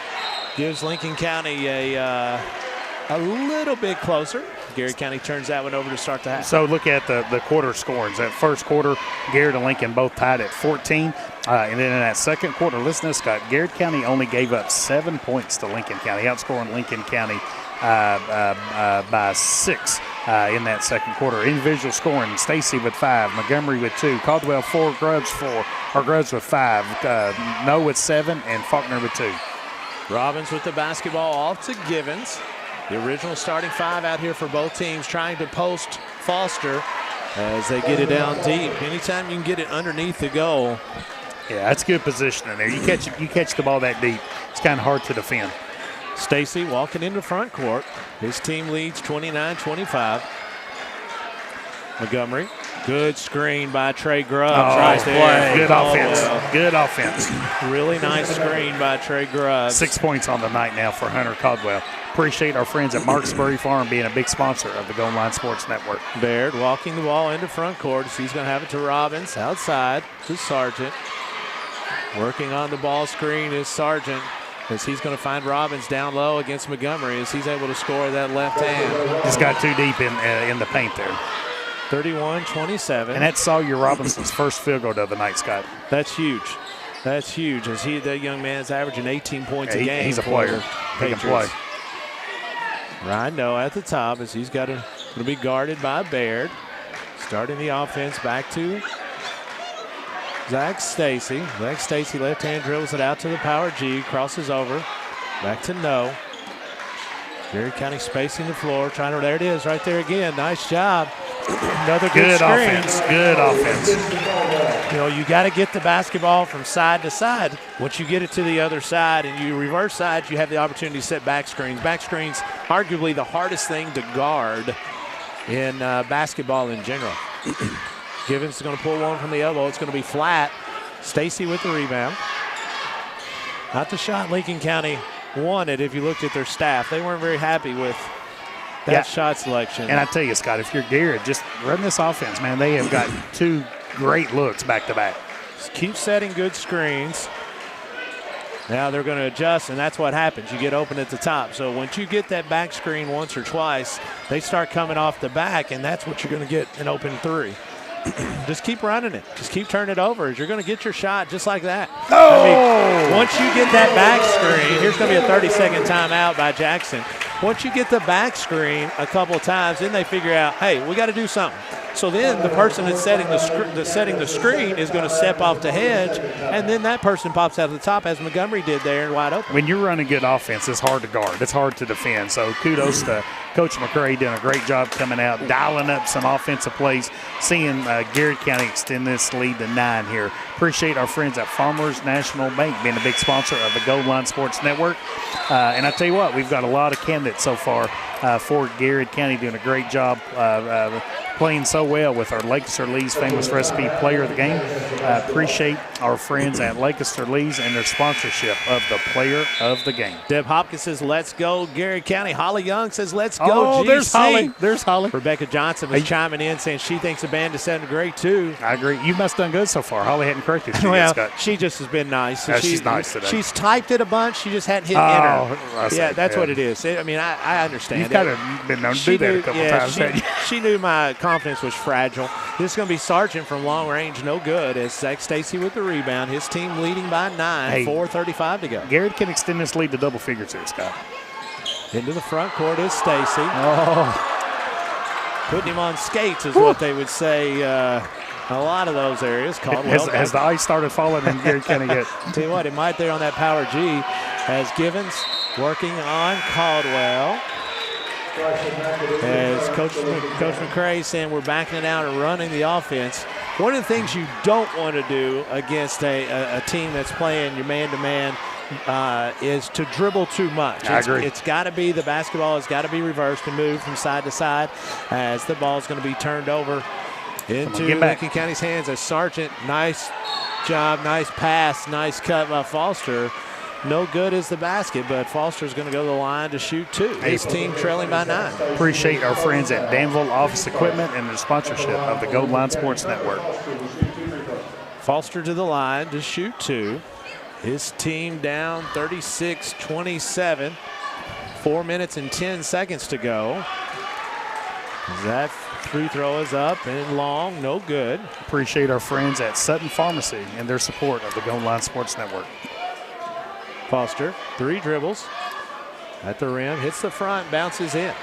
Gives Lincoln County a little bit closer. Garrett County turns that one over to start the half. So look at the quarter scorings. That first quarter, Garrett and Lincoln both tied at 14. And then in that second quarter, listen to this, Scott, Garrett County only gave up 7 points to Lincoln County, outscoring Lincoln County by 6 in that second quarter. Individual scoring, Stacy with 5, Montgomery with 2, Caldwell 4, Grubbs with 5, Noe with 7, and Faulkner with 2. Robbins with the basketball off to Givens. The original starting 5 out here for both teams trying to post Foster as they get it down deep. Anytime you can get it underneath the goal. Yeah, that's good positioning there. You catch the ball that deep, it's kind of hard to defend. Stacy walking into front court. His team leads 29-25. Montgomery, good screen by Trey Grubbs right there. Good offense. Well. Good offense. Really nice screen by Trey Grubbs. 6 points on the night now for Hunter Caldwell. Appreciate our friends at Marksbury Farm being a big sponsor of the Gold Line Sports Network. Baird walking the ball into front court. He's going to have it to Robbins. Outside to Sargent. Working on the ball screen is Sargent, as he's going to find Robbins down low against Montgomery as he's able to score that left hand. Just got too deep in the paint there. 31-27. And that's Sawyer Robinson's first field goal of the night, Scott. That's huge. That's huge, as that young man is averaging 18 points a game. He's a player. He can play. Ryan Noe at the top as he's got to be guarded by Baird. Starting the offense back to Zach Stacy. Zach Stacy left hand dribbles it out to the power G, crosses over. Back to Noe. Garrett County spacing the floor, there it is right there again. Nice job. Another good offense. Good offense. You got to get the basketball from side to side. Once you get it to the other side and you reverse sides, you have the opportunity to set back screens. Back screens, arguably the hardest thing to guard in basketball in general. Givens is going to pull one from the elbow. It's going to be flat. Stacy with the rebound. Not the shot Lincoln County wanted if you looked at their staff. They weren't very happy with that shot selection. And I tell you, Scott, if you're Garrett, just run this offense, man. They have got 2 great looks back to back. Just keep setting good screens. Now they're going to adjust, and that's what happens. You get open at the top. So once you get that back screen once or twice, they start coming off the back, and that's what you're going to get an open 3. Just keep running it. Just keep turning it over. You're going to get your shot just like that. Once you get that back screen, here's going to be a 30-second timeout by Jackson. Once you get the back screen a couple of times, then they figure out, hey, we got to do something. So then the person that's setting the screen is going to step off the hedge, and then that person pops out of the top, as Montgomery did there, and wide open. When you're running good offense, it's hard to guard. It's hard to defend. So kudos to Coach McCray, doing a great job coming out, dialing up some offensive plays, seeing Garrett County extend this lead to 9 here. Appreciate our friends at Farmers National Bank being a big sponsor of the Gold Line Sports Network. And I tell you what, we've got a lot of candidates so far for Garrett County, doing a great job playing so well with our Lancaster Lee's Famous Recipe Player of the Game. Appreciate our friends at Lancaster Lee's and their sponsorship of the Player of the Game. Deb Hopkins says, let's go, Garrett County. Holly Young says, let's go, Oh, GC. there's Holly. There's Holly. Rebecca Johnson was chiming in saying she thinks the band is sounding great, too. I agree. You must have done good so far. Holly hadn't corrected you. Well, she just has been nice. Yeah, she's nice today. She's typed it a bunch. She just hadn't hit enter. Yeah, that's what it is. I mean, I understand. You've kind of been known to do that a couple times, haven't you? She knew my confidence was fragile. This is going to be Sargent from long range, no good, as Zach Stacy with the rebound. His team leading by 9, 4:35 to go. Garrett can extend this lead to double figures here, Scott. Into the front court is Stacy. Putting him on skates is what they would say. A lot of those areas. Caldwell. Has the ice started falling in Garrett County yet? Tell you what, it might there on that power G as Givens working on Caldwell. As Coach McCray saying we're backing it out and running the offense. One of the things you don't want to do against a team that's playing your man-to-man is to dribble too much. I agree. It's got to be, the basketball has got to be reversed and moved from side to side as the ball is going to be turned over into Lincoln County's hands as Sargent. Nice job, nice pass, nice cut by Foster. No good is the basket, but Foster's going to go to the line to shoot 2. His team trailing by 9. Appreciate our friends at Danville Office Equipment and their sponsorship of the Gold Line Sports Network. Foster to the line to shoot 2. His team down 36-27. 4 minutes and 10 seconds to go. That free throw is up and long, no good. Appreciate our friends at Sutton Pharmacy and their support of the Gold Line Sports Network. Foster, 3 dribbles at the rim, hits the front, bounces in.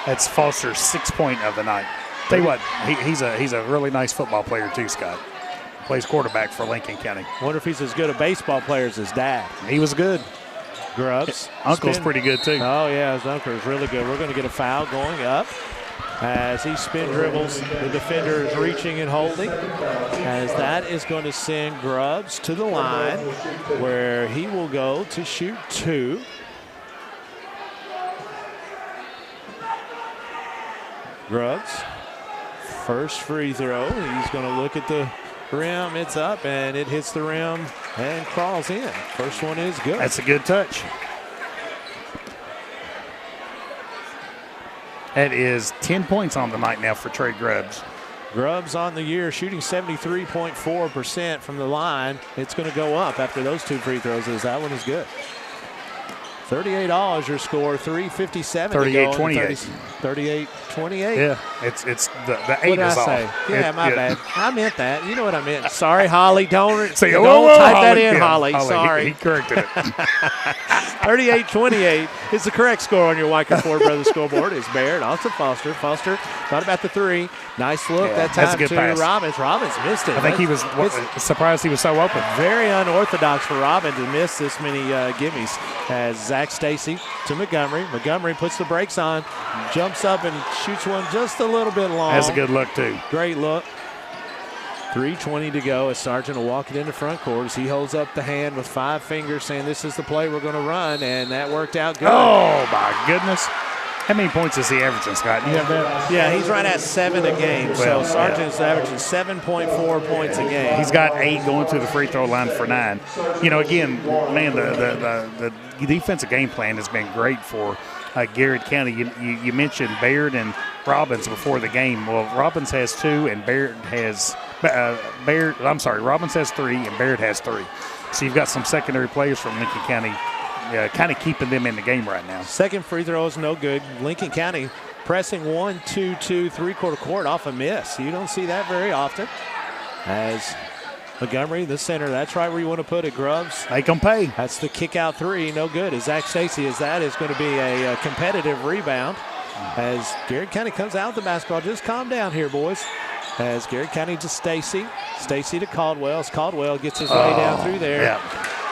That's Foster's 6th point of the night. Tell you what, he's a really nice football player too, Scott. Plays quarterback for Lincoln County. Wonder if he's as good a baseball player as his dad. He was good. Grubbs. Uncle's pretty good too. Oh yeah, his uncle is really good. We're going to get a foul going up. As he spin dribbles, the defender is reaching and holding. As that is going to send Grubbs to the line where he will go to shoot 2. Grubbs, first free throw. He's going to look at the rim. It's up and it hits the rim and crawls in. First one is good. That's a good touch. That is 10 points on the night now for Trey Grubbs. Grubbs on the year shooting 73.4% from the line. It's going to go up after those 2 free throws as that one is good. $38 your score, 3:57 to go. 38-28. Yeah, it's the 8 what did is I off. say? Yeah, my bad. I meant that. You know what I meant. Sorry, Holly. Don't type Holly, that in, Holly. Sorry. He corrected it. 38-28 is the correct score on your Wyckoff Ford Brothers scoreboard. It's Baird, also Foster. Foster thought about the 3. Nice look that time that's a good to pass. Robbins. Robbins missed it. I think he was surprised he was so open. Very unorthodox for Robin to miss this many gimmies. As Zach Stacy to Montgomery. Montgomery puts the brakes on, jumps up and shoots one just a little bit long. That's a good look too. Great look. 3:20 to go as Sargent will walk it into front court as he holds up the hand with 5 fingers saying this is the play we're going to run, and that worked out good. Oh, my goodness. How many points is he averaging, Scott? You have that? Yeah, he's right at 7 a game. Well, so Sargent's averaging 7.4 points a game. He's got 8 going to the free throw line for 9. You know, again, man, the defensive game plan has been great for Garrett County. You mentioned Baird and Robbins before the game. Well, Robbins has 2 and Robbins has 3 and Baird has 3. So you've got some secondary players from Lincoln County kind of keeping them in the game right now. Second free throw is no good. Lincoln County pressing 1-2-2 3/4 court off a miss. You don't see that very often. As Montgomery, the center, that's right where you want to put it. Grubbs. They can pay. That's the kick out 3, no good. As Zach Stacy, as that is going to be a competitive rebound. as Garrett County comes out with the basketball. Just calm down here, boys. As Garrett County to Stacy. Stacy to Caldwell. As Caldwell gets his way down through there.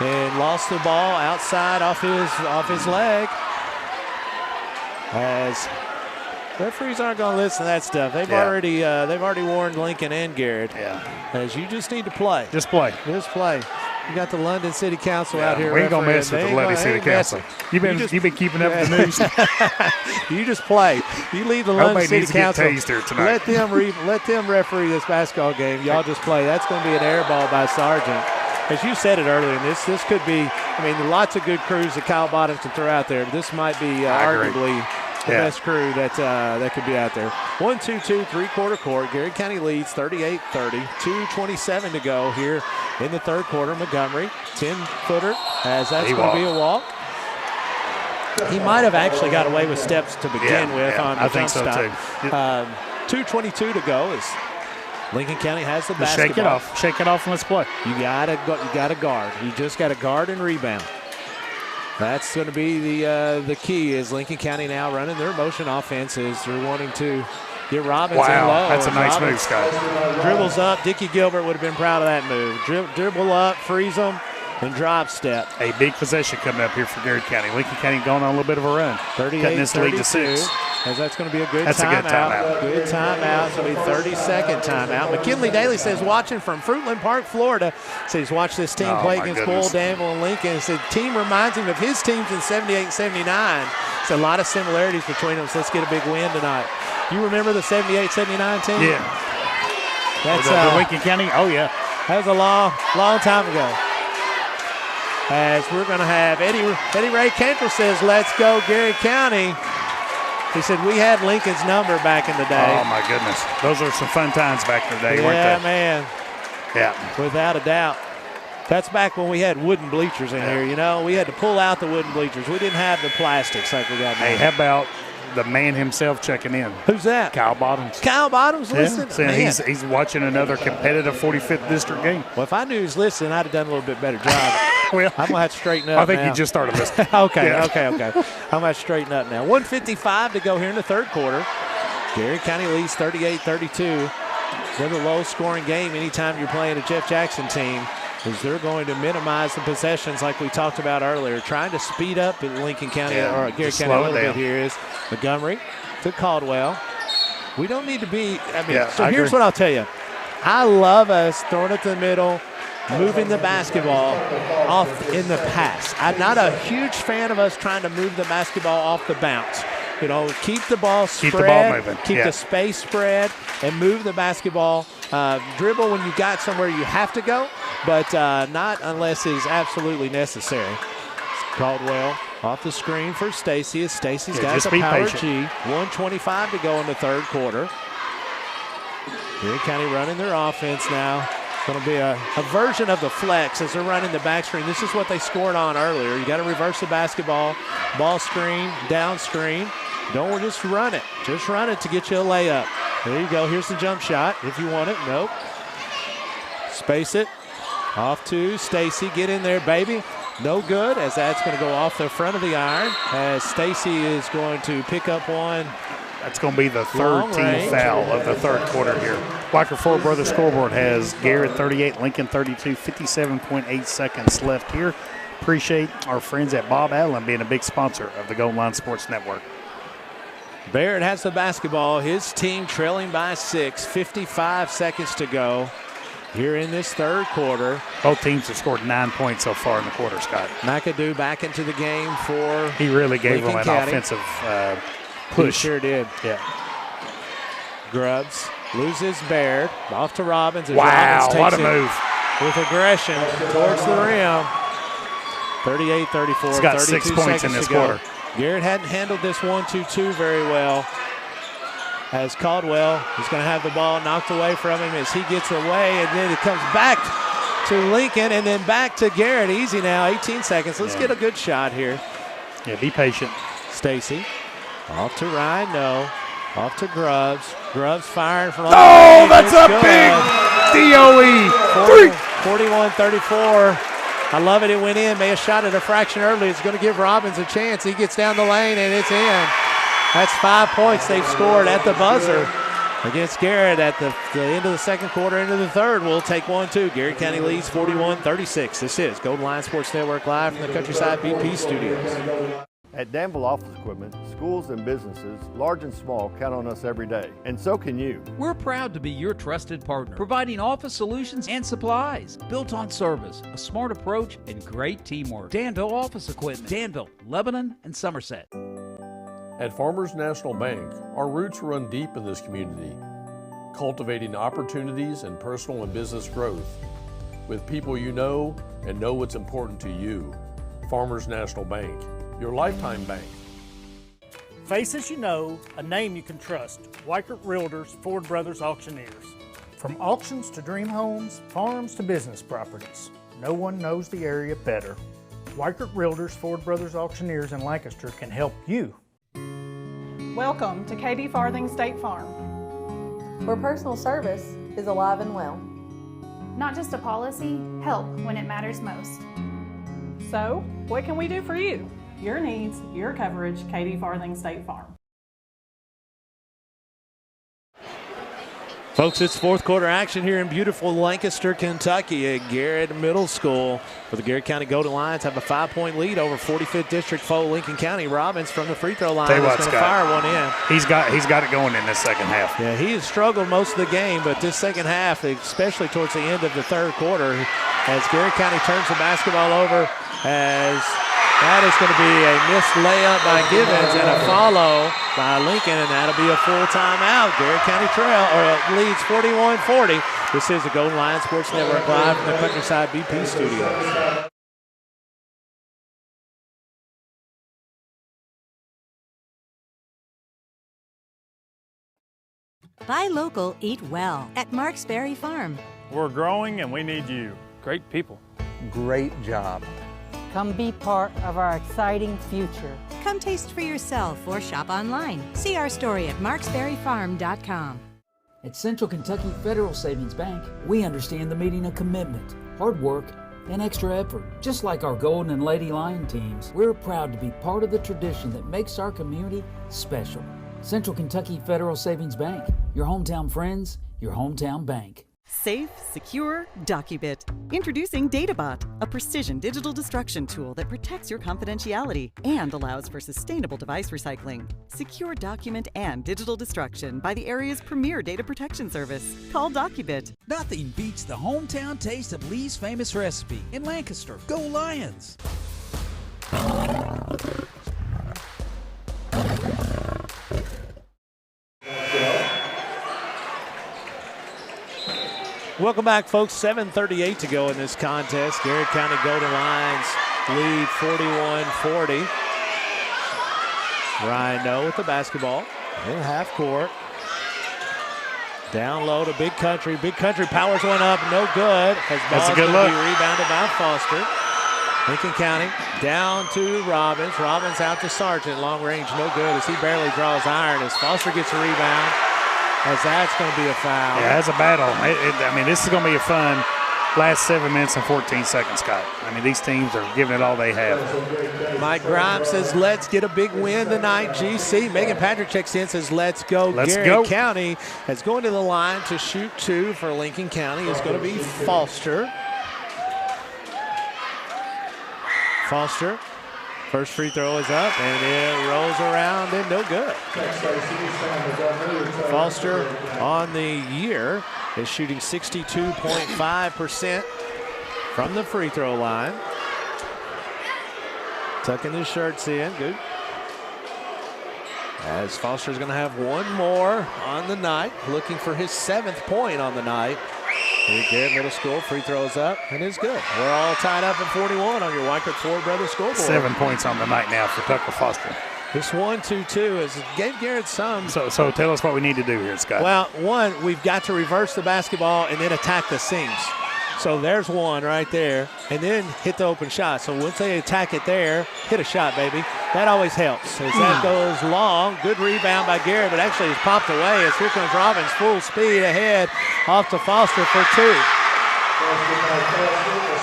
And lost the ball outside off his leg. As referees aren't going to listen to that stuff. They've already warned Lincoln and Garrett. As you just need to play. Just play. Just play. You got the London City Council out here. We ain't gonna mess with the London City Council. You've been keeping up with the news. You just play. You leave the London City Council. Needs to get tased here tonight. Let them referee this basketball game. Y'all just play. That's going to be an air ball by Sargent. As you said it earlier, and this could be. I mean, lots of good crews that Kyle Bottoms can throw out there. But this might be arguably the best crew that could be out there. 1-2-2, three-quarter court. Garrett County leads 38-30. 2:27 to go here in the third quarter. Montgomery, 10-footer, as that's going to be a walk. He might have actually got away with steps to begin with on the jump stop. Too. 2:22 to go as Lincoln County has the basketball. Shake it off, and let's play. You gotta guard. You just got to guard and rebound. That's going to be the key. Is Lincoln County now running their motion offenses? They're wanting to get Robbins in low. That's a nice move, Scott. Dribbles up. Dickie Gilbert would have been proud of that move. Dribble up, freeze them, and drop step. A big possession coming up here for Garrett County. Lincoln County going on a little bit of a run. 38-32. Cutting this lead to 6. As that's going to be a good That's timeout. a good timeout. Good timeout. It's going to be 30-second timeout. McKinley Daly says, watching from Fruitland Park, Florida, says, watch this team play against Bull, Danville, and Lincoln. He said, team reminds him of his teams in 78 and 79. It's a lot of similarities between them, so let's get a big win tonight. You remember the 78-79 team? Yeah. That's the Lincoln County? Oh, yeah. That was a long time ago. As we're going to have Eddie Ray Cantrell says, let's go Garrett County. He said, we had Lincoln's number back in the day. Oh, my goodness. Those are some fun times back in the day, weren't they? Yeah, man. Yeah. Without a doubt. That's back when we had wooden bleachers in here, you know. We had to pull out the wooden bleachers. We didn't have the plastics like we got now. Hey, how about the man himself checking in? Who's that? Kyle Bottoms. Kyle Bottoms listening? Saying he's watching another competitive 45th District game. Well, if I knew he was listening, I'd have done a little bit better job. Well, I'm going to have to straighten up I think now. you just started listening. Okay. I'm going to have to straighten up now. 1:55 to go here in the third quarter. Garrett County leads 38-32. Another low-scoring game anytime you're playing a Jeff Jackson team, is they're going to minimize the possessions like we talked about earlier, trying to speed up in Lincoln County or Garrett County a little bit here. Is Montgomery to Caldwell. We don't need to be, here's what I'll tell you. I love us throwing it to the middle, moving the basketball off in the pass. I'm not a huge fan of us trying to move the basketball off the bounce. You know, keep the ball spread, keep the ball moving. Keep the space spread, and move the basketball. Dribble when you got somewhere you have to go, but not unless it is absolutely necessary. Caldwell off the screen for Stacy. Stacy's got the power G. 1:25 to go in the third quarter. Garrett County running their offense now. Going to be a version of the flex as they're running the back screen. This is what they scored on earlier. You got to reverse the basketball, ball screen, down screen. Don't just run it. Just run it to get you a layup. There you go. Here's the jump shot if you want it. Nope. Space it. Off to Stacy. Get in there, baby. No good, as that's going to go off the front of the iron, as Stacy is going to pick up one. That's going to be the third team foul of the third quarter here. Walker Ford Brothers scoreboard has Garrett 38, Lincoln 32, 57.8 seconds left here. Appreciate our friends at Bob Allen being a big sponsor of the Gold Line Sports Network. Barrett has the basketball. His team trailing by 6, 55 seconds to go here in this third quarter. Both teams have scored 9 points so far in the quarter, Scott. McAdoo back into the game for He really gave Lincoln them an County. offensive push. He sure did. Yeah. Grubbs loses Baird. Off to Robbins. Wow, Robbins what a takes it move. with aggression towards the rim. 38-34. He's got 6 points in this quarter. Garrett hadn't handled this 1-2-2 very well. As Caldwell is going to have the ball knocked away from him as he gets away, and then it comes back to Lincoln and then back to Garrett. Easy now, 18 seconds. Let's get a good shot here. Yeah, be patient. Stacy off to Ryan, no. Off to Grubbs. Grubbs firing from Oh, that's a big DOE. 41-34. I love it. It went in. May have shot it a fraction early. It's going to give Robbins a chance. He gets down the lane, and it's in. That's 5 points they've scored at the buzzer against Garrett at the end of the second quarter, into the third. We'll take 1-2. Garrett County leads 41-36. This is Golden Lion Sports Network live from the Countryside BP studios. At Danville Office Equipment, schools and businesses, large and small, count on us every day. And so can you. We're proud to be your trusted partner, providing office solutions and supplies built on service, a smart approach, and great teamwork. Danville Office Equipment, Danville, Lebanon, and Somerset. At Farmers National Bank, our roots run deep in this community, cultivating opportunities and personal and business growth with people you know and know what's important to you. Farmers National Bank, your lifetime bank. Faces you know, a name you can trust. Weichert Realtors, Ford Brothers Auctioneers. From auctions to dream homes, farms to business properties, no one knows the area better. Weichert Realtors, Ford Brothers Auctioneers in Lancaster can help you. Welcome to Katie Farthing State Farm, where personal service is alive and well. Not just a policy, help when it matters most. So, what can we do for you? Your needs, your coverage, Katie Farthing State Farm. Folks, it's fourth quarter action here in beautiful Lancaster, Kentucky at Garrett Middle School, where the Garrett County Golden Lions have a 5-point lead over 45th District foe Lincoln County. Robbins from the free throw line is going to fire one in. He's got it going in this second half. Yeah, he has struggled most of the game, but this second half, especially towards the end of the third quarter, as Garrett County turns the basketball over, as that is going to be a missed layup by Gibbons and a follow by Lincoln, and that'll be a full timeout. Garrett County leads 41-40. This is the Golden Lion Sports Network live from the Countryside BP studios. Buy local, eat well at Marks Berry Farm. We're growing and we need you. Great people. Great job. Come be part of our exciting future. Come taste for yourself or shop online. See our story at marksberryfarm.com. At Central Kentucky Federal Savings Bank, we understand the meaning of commitment, hard work, and extra effort. Just like our Golden and Lady Lion teams, we're proud to be part of the tradition that makes our community special. Central Kentucky Federal Savings Bank, your hometown friends, your hometown bank. Safe, secure, DocuBit. Introducing DataBot, a precision digital destruction tool that protects your confidentiality and allows for sustainable device recycling. Secure document and digital destruction by the area's premier data protection service. Call DocuBit. Nothing beats the hometown taste of Lee's famous recipe in Lancaster. Go Lions! Welcome back, folks. 7:38 to go in this contest. Garrett County Golden Lions lead 41-40. Ryan Noe with the basketball in half court. Down low to Big Country. Big Country powers one up, no good. That's a good look. Be rebounded by Foster. Lincoln County down to Robbins. Robbins out to Sargent. Long range, no good as he barely draws iron as Foster gets a rebound. As that's going to be a foul. Yeah, that's a battle. I mean, this is going to be a fun last 7 minutes and 14 seconds, Scott. I mean, these teams are giving it all they have. Mike Grimes says, let's get a big win tonight, GC. Megan Patrick checks in, says, let's go. Garrett County is going to the line to shoot two for Lincoln County. It's going to be Foster. Foster. First free throw is up, and it rolls around and no good. Foster on the year is shooting 62.5% from the free throw line. Tucking his shirts in, good. As Foster's going to have one more on the night, looking for his 7th point on the night. Here, Garrett Middle School, free throws up, and it's good. We're all tied up at 41 on your Weichert Ford Brothers scoreboard. 7 points on the night now for Tucker Foster. This 1-2-2 is gave Garrett some. So tell us what we need to do here, Scott. Well, one, we've got to reverse the basketball and then attack the seams. So there's one right there, and then hit the open shot. So once they attack it there, hit a shot, baby. That always helps. As that goes long, good rebound by Garrett, but actually it's popped away as here comes Robbins full speed ahead off to Foster for two.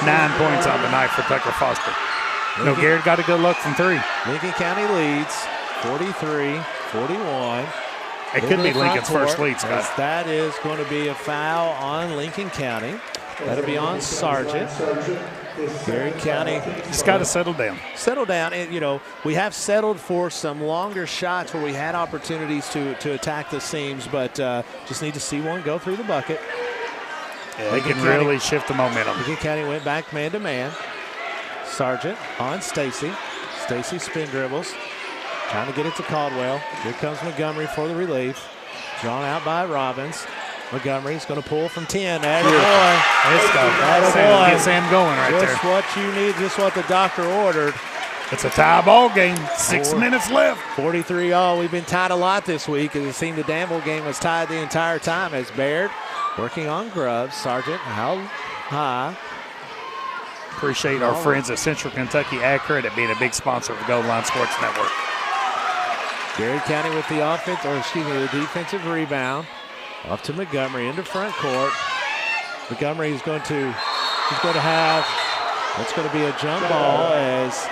9 points on the night for Tucker Foster. No, Garrett got a good look from three. Lincoln County leads 41. It could be Lincoln's first lead, Scott. That is going to be a foul on Lincoln County. That'll be on Sargent. Gary County just got to settle down. Settle down. And, you know, we have settled for some longer shots where we had opportunities to attack the seams, but just need to see one go through the bucket. Yeah, they can really shift the momentum. Lincoln County went back man-to-man. Sargent on Stacy. Stacy spin dribbles. Trying to get it to Caldwell. Here comes Montgomery for the relief. Drawn out by Robbins. Montgomery's going to pull from 10. That's a boy. Let's go. Get Sam going right there. Just what you need, just what the doctor ordered. It's a tie ball game. 6 minutes left. 43-all. We've been tied a lot this week, and it seemed the Danville game was tied the entire time as Baird working on Grubbs. Sargent how high. Appreciate our friends at Central Kentucky Accurate at being a big sponsor of the Gold Line Sports Network. Gary County with the offense, or excuse me, the defensive rebound. Up to Montgomery into front court. Montgomery is going to have, it's going to be a jump ball as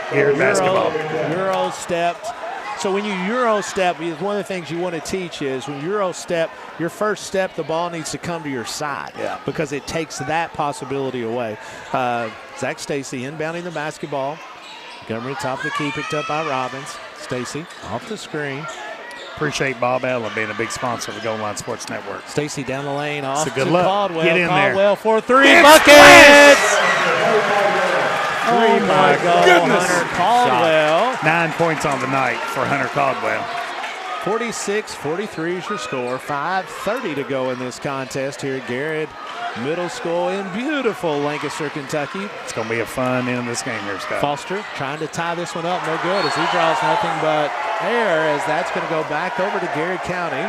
Euro stepped. So when you Euro step, one of the things you want to teach is when Euro step, your first step, the ball needs to come to your side because it takes that possibility away. Zach Stacy inbounding the basketball. Montgomery top of the key, picked up by Robbins. Stacy off the screen. Appreciate Bob Allen being a big sponsor of the Gold Line Sports Network. Stacy down the lane off to Caldwell. Get in Caldwell there. for 3 buckets. Oh my goodness. Hunter Caldwell. 9 points on the night for Hunter Caldwell. 46-43 is your score. 5:30 to go in this contest here at Garrett Middle School in beautiful Lancaster, Kentucky. It's going to be a fun end of this game here, Scott. Foster trying to tie this one up. No good as he draws nothing but air as that's going to go back over to Garrett County.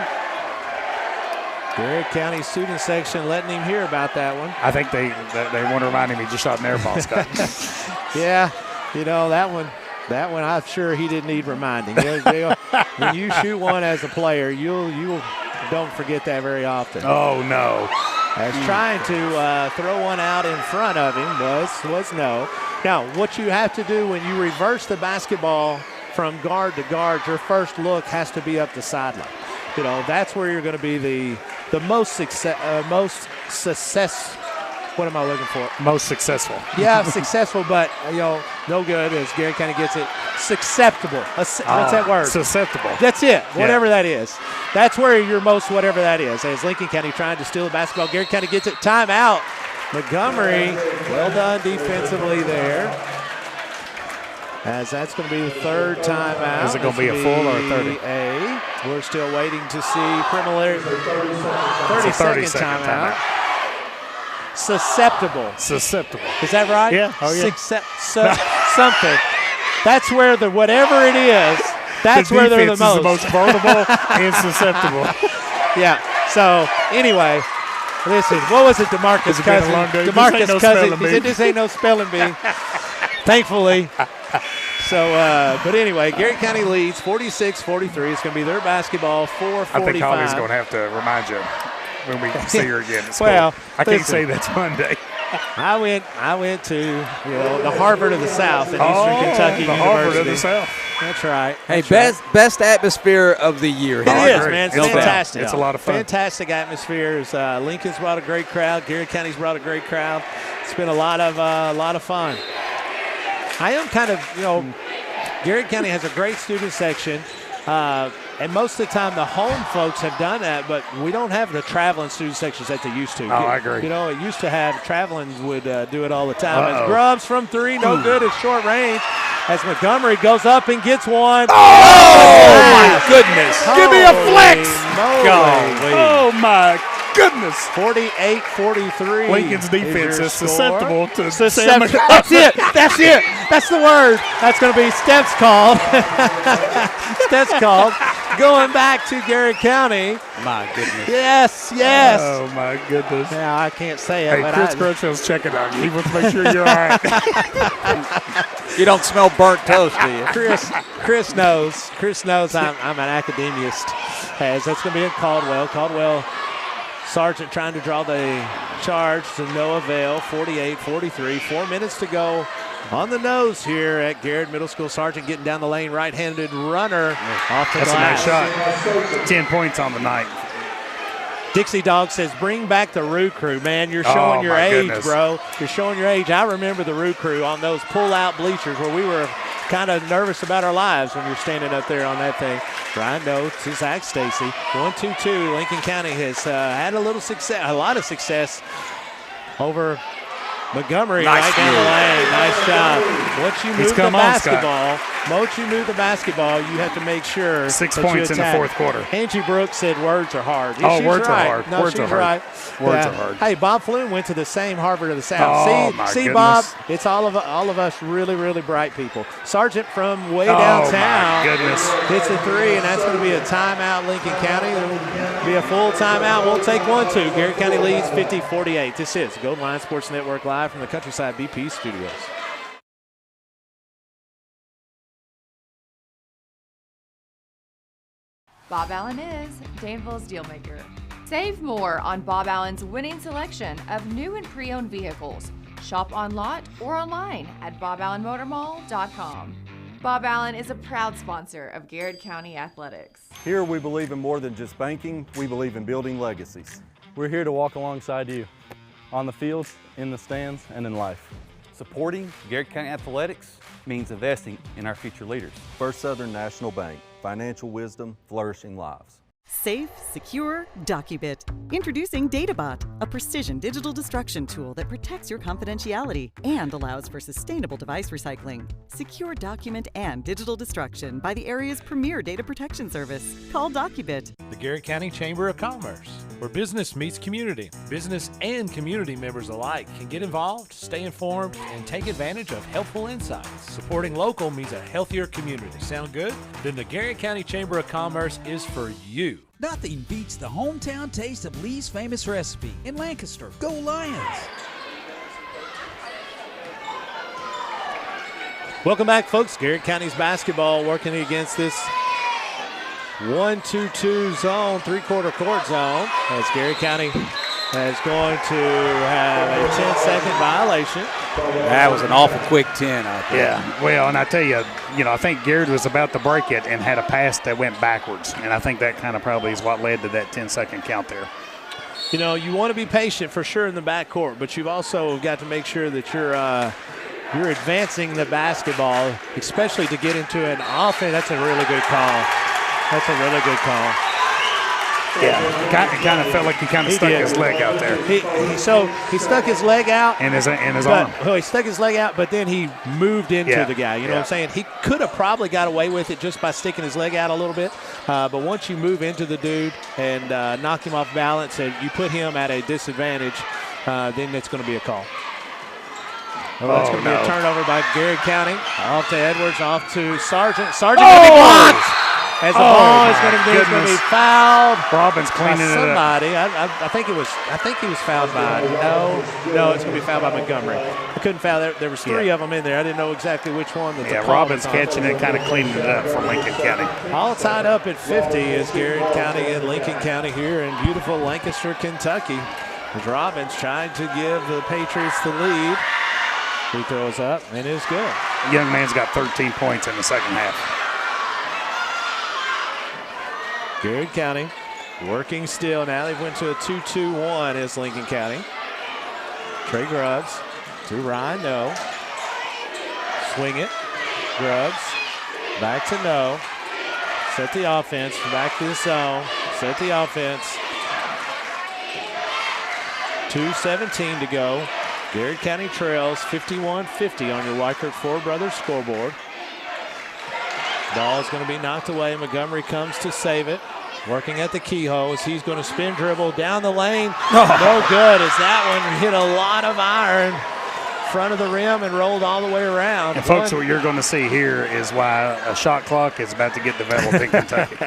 Garrett County student section letting him hear about that one. I think they want to remind him he just shot an air ball, Scott. Yeah, you know, that one I'm sure he didn't need reminding. When you shoot one as a player, you don't forget that very often. Oh, no. As trying to throw one out in front of him was no. Now, what you have to do when you reverse the basketball from guard to guard, your first look has to be up the sideline. You know, that's where you're going to be the most success. What am I looking for? Most successful. Yeah, successful, but, you know, no good as Gary kind of gets it. Susceptible. What's that word? Susceptible. That's it, whatever that is. That's where you're most whatever that is. As Lincoln County trying to steal the basketball, Gary County gets it. Timeout. Montgomery, well done defensively there. As that's going to be the third timeout. Is it going to be a full or a 30? We're still waiting to see preliminary 30-second timeout. Susceptible. Is that right? Yeah. Oh, yeah. Something. That's where whatever it is, that's where they're the most. Is the most vulnerable and susceptible. Yeah. So, anyway, listen, what was it, DeMarcus Cousins? DeMarcus Cousins. He said this ain't no spelling bee. Thankfully. So, but anyway, Garrett County leads 46-43. It's going to be their basketball, 4:45. I think Holly's going to have to remind you when we see her again at school. Well, I can't say that's Monday. I went to the Harvard of the South in Eastern Kentucky University. Harvard of the South. That's right. Hey, best atmosphere of the year. It is, man. It's fantastic. It's a lot of fun. Fantastic atmosphere. Lincoln's brought a great crowd. Garrett County's brought a great crowd. It's been a lot of fun. I am kind of, Garrett County has a great student section. And most of the time, the home folks have done that, but we don't have the traveling student sections that they used to. Oh, I agree. It used to have traveling would do it all the time. As Grubbs from 3, no good at short range. As Montgomery goes up and gets one. Oh my goodness. Give me a flex. Oh, my goodness. 48-43. Lincoln's defense is susceptible to That's it. That's the word. That's going to be steps called. Steps called. Going back to Garrett County. My goodness. Yes. Oh, my goodness. Now, I can't say it. Hey, but Chris Crutchfield's checking on you. He wants to make sure you're all right. You don't smell burnt toast, do you? Chris knows. Chris knows I'm an academist. That's going to be a Caldwell. Caldwell Sargent trying to draw the charge to no avail. 48-43. 4 minutes to go on the nose here at Garrett Middle School. Sargent getting down the lane. Right-handed runner off the glass. That's a nice shot. 10 points on the night. Dixie Dog says, bring back the Roo Crew. Man, you're showing your age, bro. You're showing your age. I remember the Roo Crew on those pull-out bleachers where we were kind of nervous about our lives when you're standing up there on that thing. Ryan Doe to Zach Stacy. 1-2-2. Lincoln County has had a lot of success over Montgomery right down the lane. Nice job. Once you move the basketball, you have to make sure 6 points in the fourth quarter. Angie Brooks said words are hard. Words are hard. No, words she's are hard. right. Words are hard. Hey, Bob Flynn went to the same Harvard of the South. See, Bob, it's all of us really, really bright people. Sargent from way downtown hits a three, and that's going to be a timeout, Lincoln County. There will be a full timeout. We'll take 1-2. Garrett County leads 50-48. This is Golden Line Sports Network live from the Countryside BP studios. Bob Allen is Danville's Dealmaker. Save more on Bob Allen's winning selection of new and pre-owned vehicles. Shop on lot or online at boballenmotormall.com. Bob Allen is a proud sponsor of Garrett County Athletics. Here we believe in more than just banking, we believe in building legacies. We're here to walk alongside you, on the fields, in the stands, and in life. Supporting Garrett County Athletics means investing in our future leaders. First Southern National Bank, financial wisdom, flourishing lives. Safe, secure, DocuBit. Introducing DataBot, a precision digital destruction tool that protects your confidentiality and allows for sustainable device recycling. Secure document and digital destruction by the area's premier data protection service. Call DocuBit. The Garrett County Chamber of Commerce, where business meets community. Business and community members alike can get involved, stay informed, and take advantage of helpful insights. Supporting local means a healthier community. Sound good? Then the Garrett County Chamber of Commerce is for you. Nothing beats the hometown taste of Lee's famous recipe in Lancaster. Go Lions! Welcome back, folks. Garrett County's basketball working against this 1-2-2 zone, three-quarter court zone, as Garrett County is going to have a 10-second violation. That was an awful quick 10 out there. Yeah, well, and I tell you, I think Garrett was about to break it and had a pass that went backwards, and I think that kind of probably is what led to that 10-second count there. You want to be patient for sure in the backcourt, but you've also got to make sure that you're advancing the basketball, especially to get into an offense. That's a really good call. That's a really good call. Yeah, it kind of felt like he kind of stuck his leg out there. He stuck his leg out. And his arm. He stuck his leg out, but then he moved into the guy. You know what I'm saying? He could have probably got away with it just by sticking his leg out a little bit. But once you move into the dude and knock him off balance and you put him at a disadvantage, then it's going to be a call. Well, that's going to be a turnover by Garrett County. Off to Edwards, off to Sargent. Sargent going to be blocked. As the ball is going to be fouled. Robbins cleaning it up. Somebody. I think he was fouled by. No, it's going to be fouled by Montgomery. I couldn't foul. There was three of them in there. I didn't know exactly which one. Robbins catching it, kind of cleaning it up for Lincoln County. All tied up at 50 is Garrett County and Lincoln County here in beautiful Lancaster, Kentucky. As Robbins trying to give the Patriots the lead. He throws up and is good. The young man's got 13 points in the second half. Garrett County working still. Now they've went to a 2-2-1 as Lincoln County. Trey Grubbs to Ryan No. Swing it. Grubbs back to No. Set the offense. Back to the zone. Set the offense. 2:17 to go. Garrett County trails 51-50 on your Weichert Four Brothers scoreboard. Ball is going to be knocked away. Montgomery comes to save it. Working at the keyhole as he's going to spin dribble down the lane. No good as that one hit a lot of iron. Front of the rim and rolled all the way around. And folks, what you're going to see here is why a shot clock is about to get developed in Kentucky.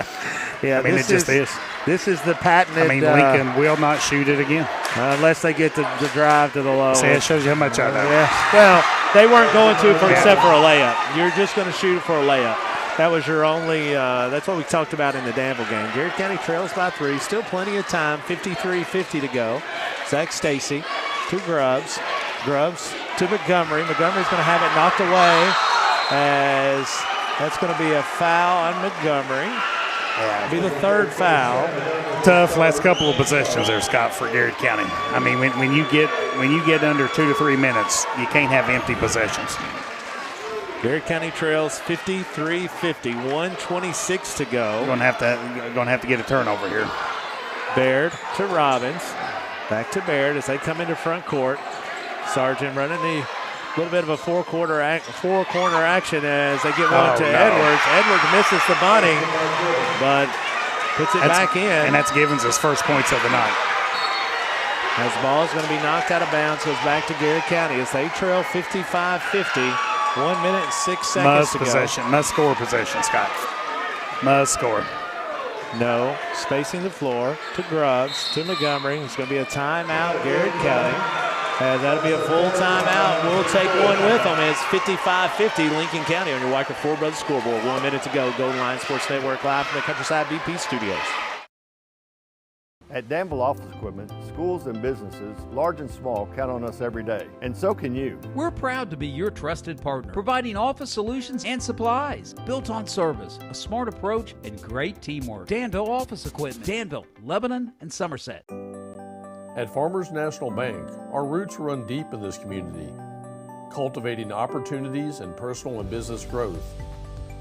Yeah, it just is. This is the patented. Lincoln will not shoot it again. Unless they get the drive to the low. See, it shows you how much I know. Yeah. Well, they weren't going to except for a layup. You're just going to shoot it for a layup. That was your only, that's what we talked about in the Danville game. Garrett County trails by 3. Still plenty of time, 53:50 to go. Zach Stacy to Grubbs. Grubbs to Montgomery. Montgomery's going to have it knocked away as that's going to be a foul on Montgomery. It'll be the 3rd foul. Tough last couple of possessions there, Scott, for Garrett County. I mean, when you get under 2 to 3 minutes, you can't have empty possessions. Garrett County trails 53-50, 1:26 to go. Going to have to get a turnover here. Baird to Robbins. Back to Baird as they come into front court. Sargent running the little bit of a four-corner action as they get one to Edwards. Edwards misses the bunting, but puts it back in. And that's Givens' first points of the night. As the ball is going to be knocked out of bounds, goes back to Garrett County as they trail 55-50. 1 minute and 6 seconds to go. Must score possession, Scott. Must score. No. Spacing the floor to Grubbs, to Montgomery. It's going to be a timeout, Garrett County. That'll be a full timeout. We'll take one with them. It's 55-50 Lincoln County on your Weicker Four Brothers scoreboard. 1 minute to go. Golden Line Sports Network live from the Countryside BP studios. At Danville Office Equipment, schools and businesses, large and small, count on us every day. And so can you. We're proud to be your trusted partner, providing office solutions and supplies built on service, a smart approach, and great teamwork. Danville Office Equipment, Danville, Lebanon, and Somerset. At Farmers National Bank, our roots run deep in this community, cultivating opportunities and personal and business growth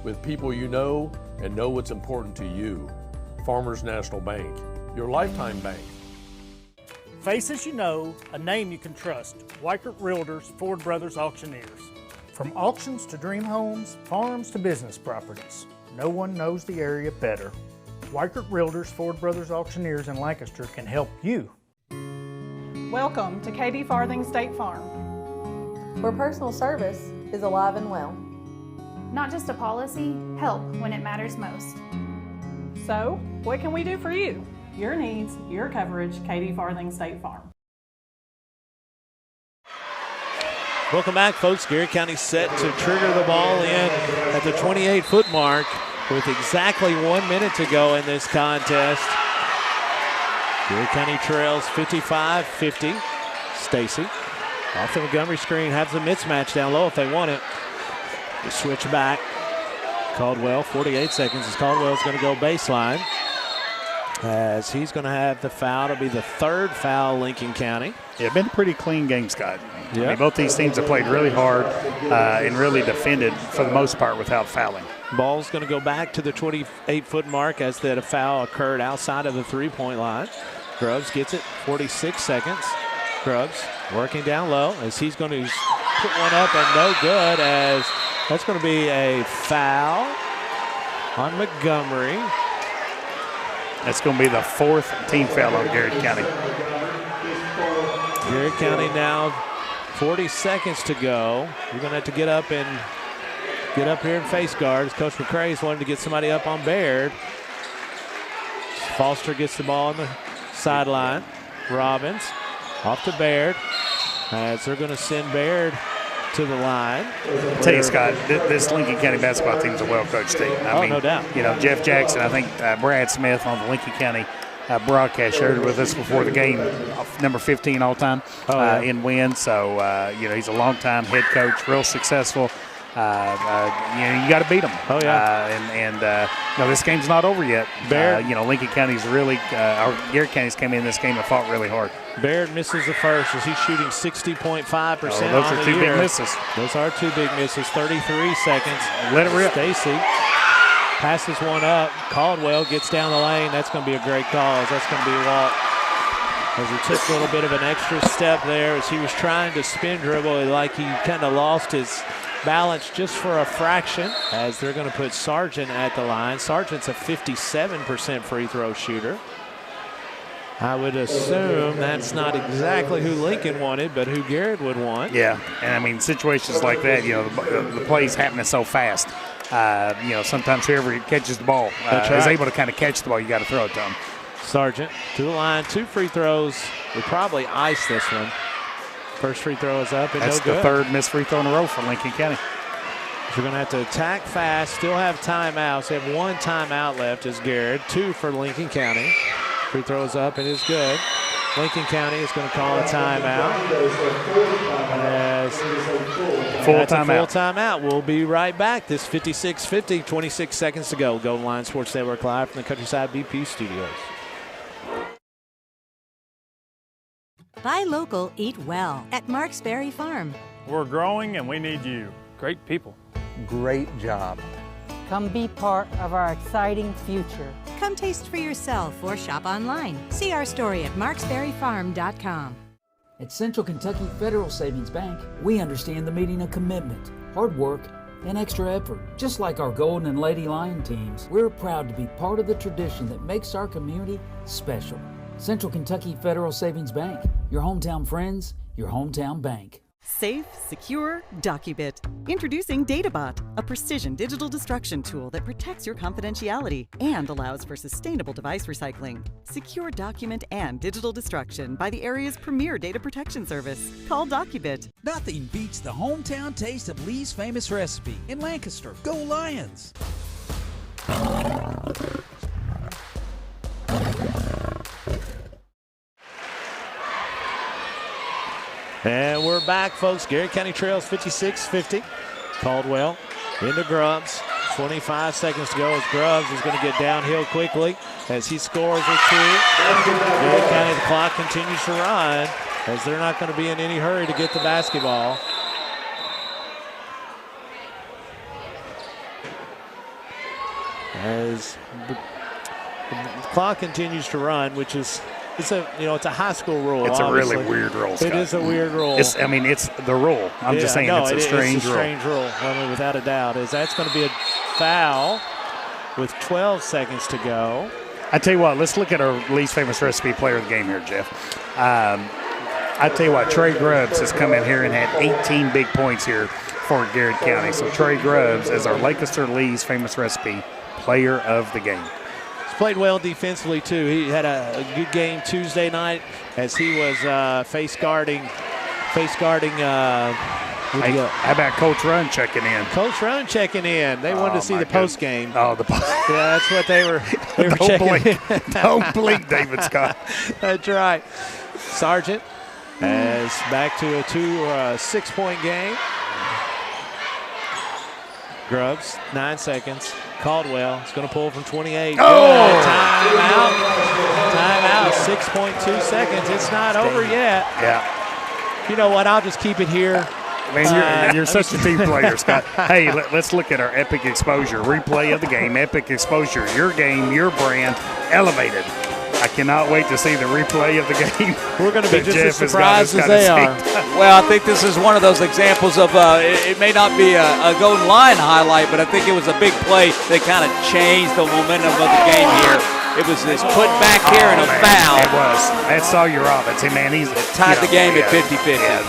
with people you know and know what's important to you. Farmers National Bank, your lifetime bank. Faces you know, a name you can trust. Weichert Realtors, Ford Brothers Auctioneers. From auctions to dream homes, farms to business properties, no one knows the area better. Weichert Realtors, Ford Brothers Auctioneers in Lancaster can help you. Welcome to Katie Farthing State Farm, where personal service is alive and well. Not just a policy, help when it matters most. So, what can we do for you? Your needs, your coverage, Katie Farthing State Farm. Welcome back, folks. Garrett County set to trigger the ball in at the 28-foot mark with exactly 1 minute to go in this contest. Garrett County trails 55-50. Stacy off the Montgomery screen, has a mismatch down low if they want it. They switch back. Caldwell, 48 seconds as Caldwell's going to go baseline. As he's going to have the foul. It'll be the 3rd foul, Lincoln County. Yeah, been a pretty clean game, Scott. Yeah. I mean, both these teams have played really hard and really defended for the most part without fouling. Ball's going to go back to the 28-foot mark as that foul occurred outside of the three-point line. Grubbs gets it, 46 seconds. Grubbs working down low as he's going to put one up and no good, as that's going to be a foul on Montgomery. That's going to be the 4th team foul on Garrett County. Garrett County now 40 seconds to go. You're going to have to get up here and face guard. Coach McCrae's wanted to get somebody up on Baird. Foster gets the ball on the sideline. Robbins off to Baird as they're going to send Baird to the line. I'll tell you, Scott, this Lincoln County basketball team is a well-coached team. I mean, no doubt. You know, Jeff Jackson, I think Brad Smith on the Lincoln County broadcast shared with us before the game, number 15 all-time in wins. So, you know, he's a long-time head coach, real successful. You know, you got to beat them. Oh, yeah. You know, this game's not over yet. You know, Lincoln County's really, or Garrett County's came in this game and fought really hard. Baird misses the first as he's shooting 60.5% those are two big misses. Those are two big misses. 33 seconds. Let it rip. Stacy passes one up. Caldwell gets down the lane. That's going to be a great call. That's going to be a walk. As he took a little bit of an extra step there as he was trying to spin dribble, like he kind of lost his balance just for a fraction, as they're going to put Sargent at the line. Sargent's a 57% free throw shooter. I would assume that's not exactly who Lincoln wanted, but who Garrett would want. Yeah, and I mean, situations like that, you know, the plays happening so fast. You know, sometimes whoever catches the ball is able to kind of catch the ball. You got to throw it to them. Sargent to the line, 2 free throws. We probably ice this one. First free throw is up and That's no good. the 3rd missed free throw in a row for Lincoln County. You're going to have to attack fast, still have timeouts. They have 1 timeout left as Garrett, 2 for Lincoln County. Free throw is up and is good. Lincoln County is going to call a timeout. Full timeout. We'll be right back. This 56-50, 26 seconds to go. Golden Line Sports Network live from the Countryside BP studios. Buy local, eat well at Marks Berry Farm. We're growing and we need you. Great people. Great job. Come be part of our exciting future. Come taste for yourself or shop online. See our story at marksberryfarm.com. At Central Kentucky Federal Savings Bank, we understand the meaning of commitment, hard work, and extra effort. Just like our Golden and Lady Lion teams, we're proud to be part of the tradition that makes our community special. Central Kentucky Federal Savings Bank, your hometown friends, your hometown bank. Safe, secure, Docubit. Introducing DataBot, a precision digital destruction tool that protects your confidentiality and allows for sustainable device recycling. Secure document and digital destruction by the area's premier data protection service. Call Docubit. Nothing beats the hometown taste of Lee's Famous Recipe in Lancaster. Go Lions! And we're back, folks. Garrett County trails 56-50. Caldwell into Grubbs. 25 seconds to go as Grubbs is going to get downhill quickly as he scores with 2. Garrett County, the clock continues to run as they're not going to be in any hurry to get the basketball. As the clock continues to run, which is it's a high school rule. It's obviously. a really weird rule, Scott. It is a weird rule. It's the rule. I'm just saying it's a strange rule. It's a strange rule, I mean, without a doubt. That's going to be a foul with 12 seconds to go. I tell you what, let's look at our least famous recipe player of the game here, Jeff. I tell you what, Trey Grubbs has come in here and had 18 big points here for Garrett County. So Trey Grubbs is our Lancaster Lee's famous recipe player of the game. Played well defensively too. He had a good game Tuesday night as he was face guarding. How about Coach Run checking in? Coach Run checking in. They wanted to see the post game. Oh, the post. Yeah, that's what they were Don't checking. Don't blink, David Scott. That's right. Sargent is back to a 6-point game. Grubbs, 9 seconds. Caldwell is going to pull from 28. Oh! Timeout, 6.2 seconds. It's not over yet. Yeah. You know what? I'll just keep it here. Man, you're such a team player, Scott. Hey, let's look at our epic exposure. Replay of the game, epic exposure. Your game, your brand, elevated. I cannot wait to see the replay of the game. We're going to be just as surprised as they are. Well, I think this is one of those examples of it may not be a Golden Lion highlight, but I think it was a big play that kind of changed the momentum of the game here. It was this put back here and a foul. It was. That's Sawyer Robinson. Hey, man, he's tied the game at 50-50. Yeah.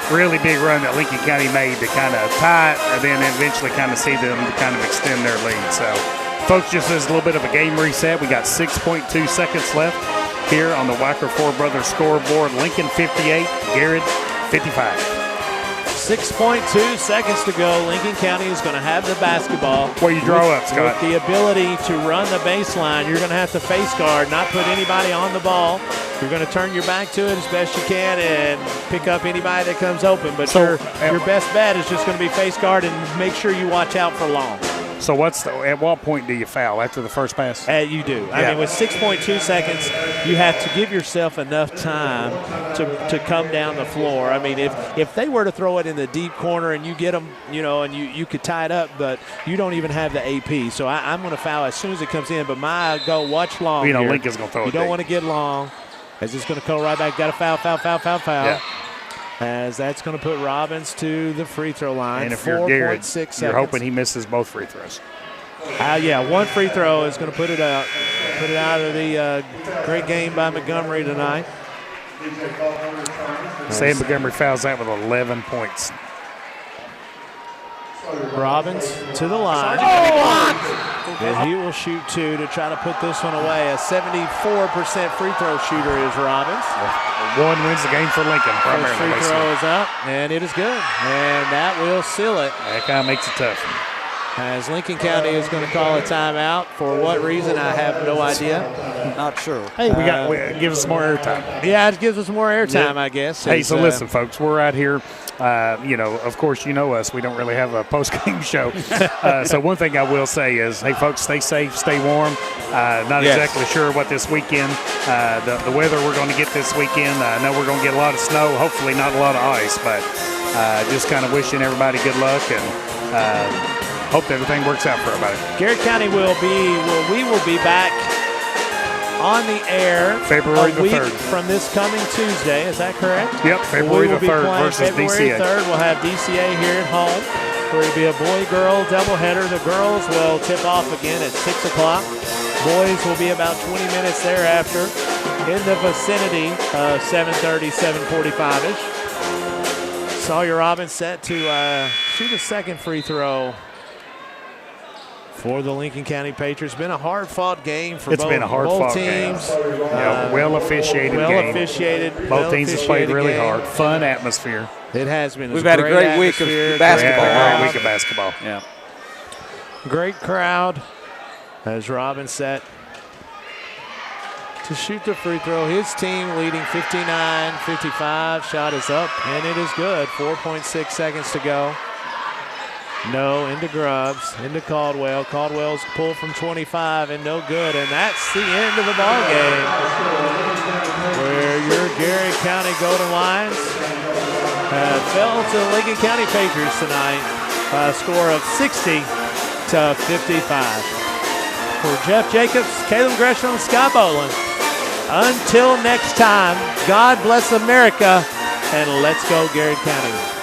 Really big run that Lincoln County made to kind of tie it and then eventually kind of see them kind of extend their lead. So, folks, just as a little bit of a game reset, we got 6.2 seconds left here on the Wacker Four Brothers scoreboard. Lincoln 58, Garrett 55. 6.2 seconds to go. Lincoln County is going to have the basketball. Where you draw up, Scott. With the ability to run the baseline, you're going to have to face guard, not put anybody on the ball. You're going to turn your back to it as best you can and pick up anybody that comes open. But your best bet is just going to be face guard and make sure you watch out for long. So at what point do you foul? After the first pass? You do. I mean, with 6.2 seconds, you have to give yourself enough time to come down the floor. I mean, if they were to throw it in the deep corner and you get them, and you could tie it up, but you don't even have the AP. So I'm going to foul as soon as it comes in. But watch long. Lincoln's going to throw it. You don't want to get long as it's going to go right back. Got to foul. Yeah. As that's going to put Robbins to the free throw line. And if you're Garrett, 4.6 seconds. You're hoping he misses both free throws. One free throw is going to put it out of the great game by Montgomery tonight. Sam Montgomery fouls that with 11 points. Robbins to the line. And he will shoot 2 to try to put this one away. A 74% free throw shooter is Robbins. One wins the game for Lincoln. First free throw is up, and it is good. And that will seal it. That kind of makes it tough. As Lincoln County is going to call a timeout. For what reason, I have no idea. Not sure. Hey, we give us more airtime. Yeah, it gives us more airtime, I guess. Hey, so listen, folks, we're out here. Of course, you know us. We don't really have a post-game show. So one thing I will say is, hey, folks, stay safe, stay warm. Not exactly sure what this weekend, the weather we're going to get this weekend. I know we're going to get a lot of snow, hopefully not a lot of ice, but just kind of wishing everybody good luck and hope everything works out for everybody. Garrett County we will be back on the air February the 3rd. From this coming Tuesday. Is that correct? Yep, February the 3rd versus February DCA. 3rd, we'll have DCA here at home. Where it'll be a boy-girl doubleheader. The girls will tip off again at 6 o'clock. Boys will be about 20 minutes thereafter in the vicinity of 7:30, 7:45-ish. Sawyer Robbins set to shoot a second free throw for the Lincoln County Patriots. Been a hard-fought game for both teams. Well officiated game. Both teams have played really hard. Fun atmosphere. It has been. We've had a great week of basketball. Great week of basketball. Yeah. Great crowd as Robbins set to shoot the free throw. His team leading 59-55. Shot is up, and it is good. 4.6 seconds to go. No, into Grubbs, into Caldwell. Caldwell's pull from 25 and no good, and that's the end of the ball game. Where your Garrett County Golden Lions fell to the Lincoln County Patriots tonight by a score of 60-55. For Jeff Jacobs, Caleb Gresham, and Scott Boland. Until next time, God bless America, and let's go Garrett County.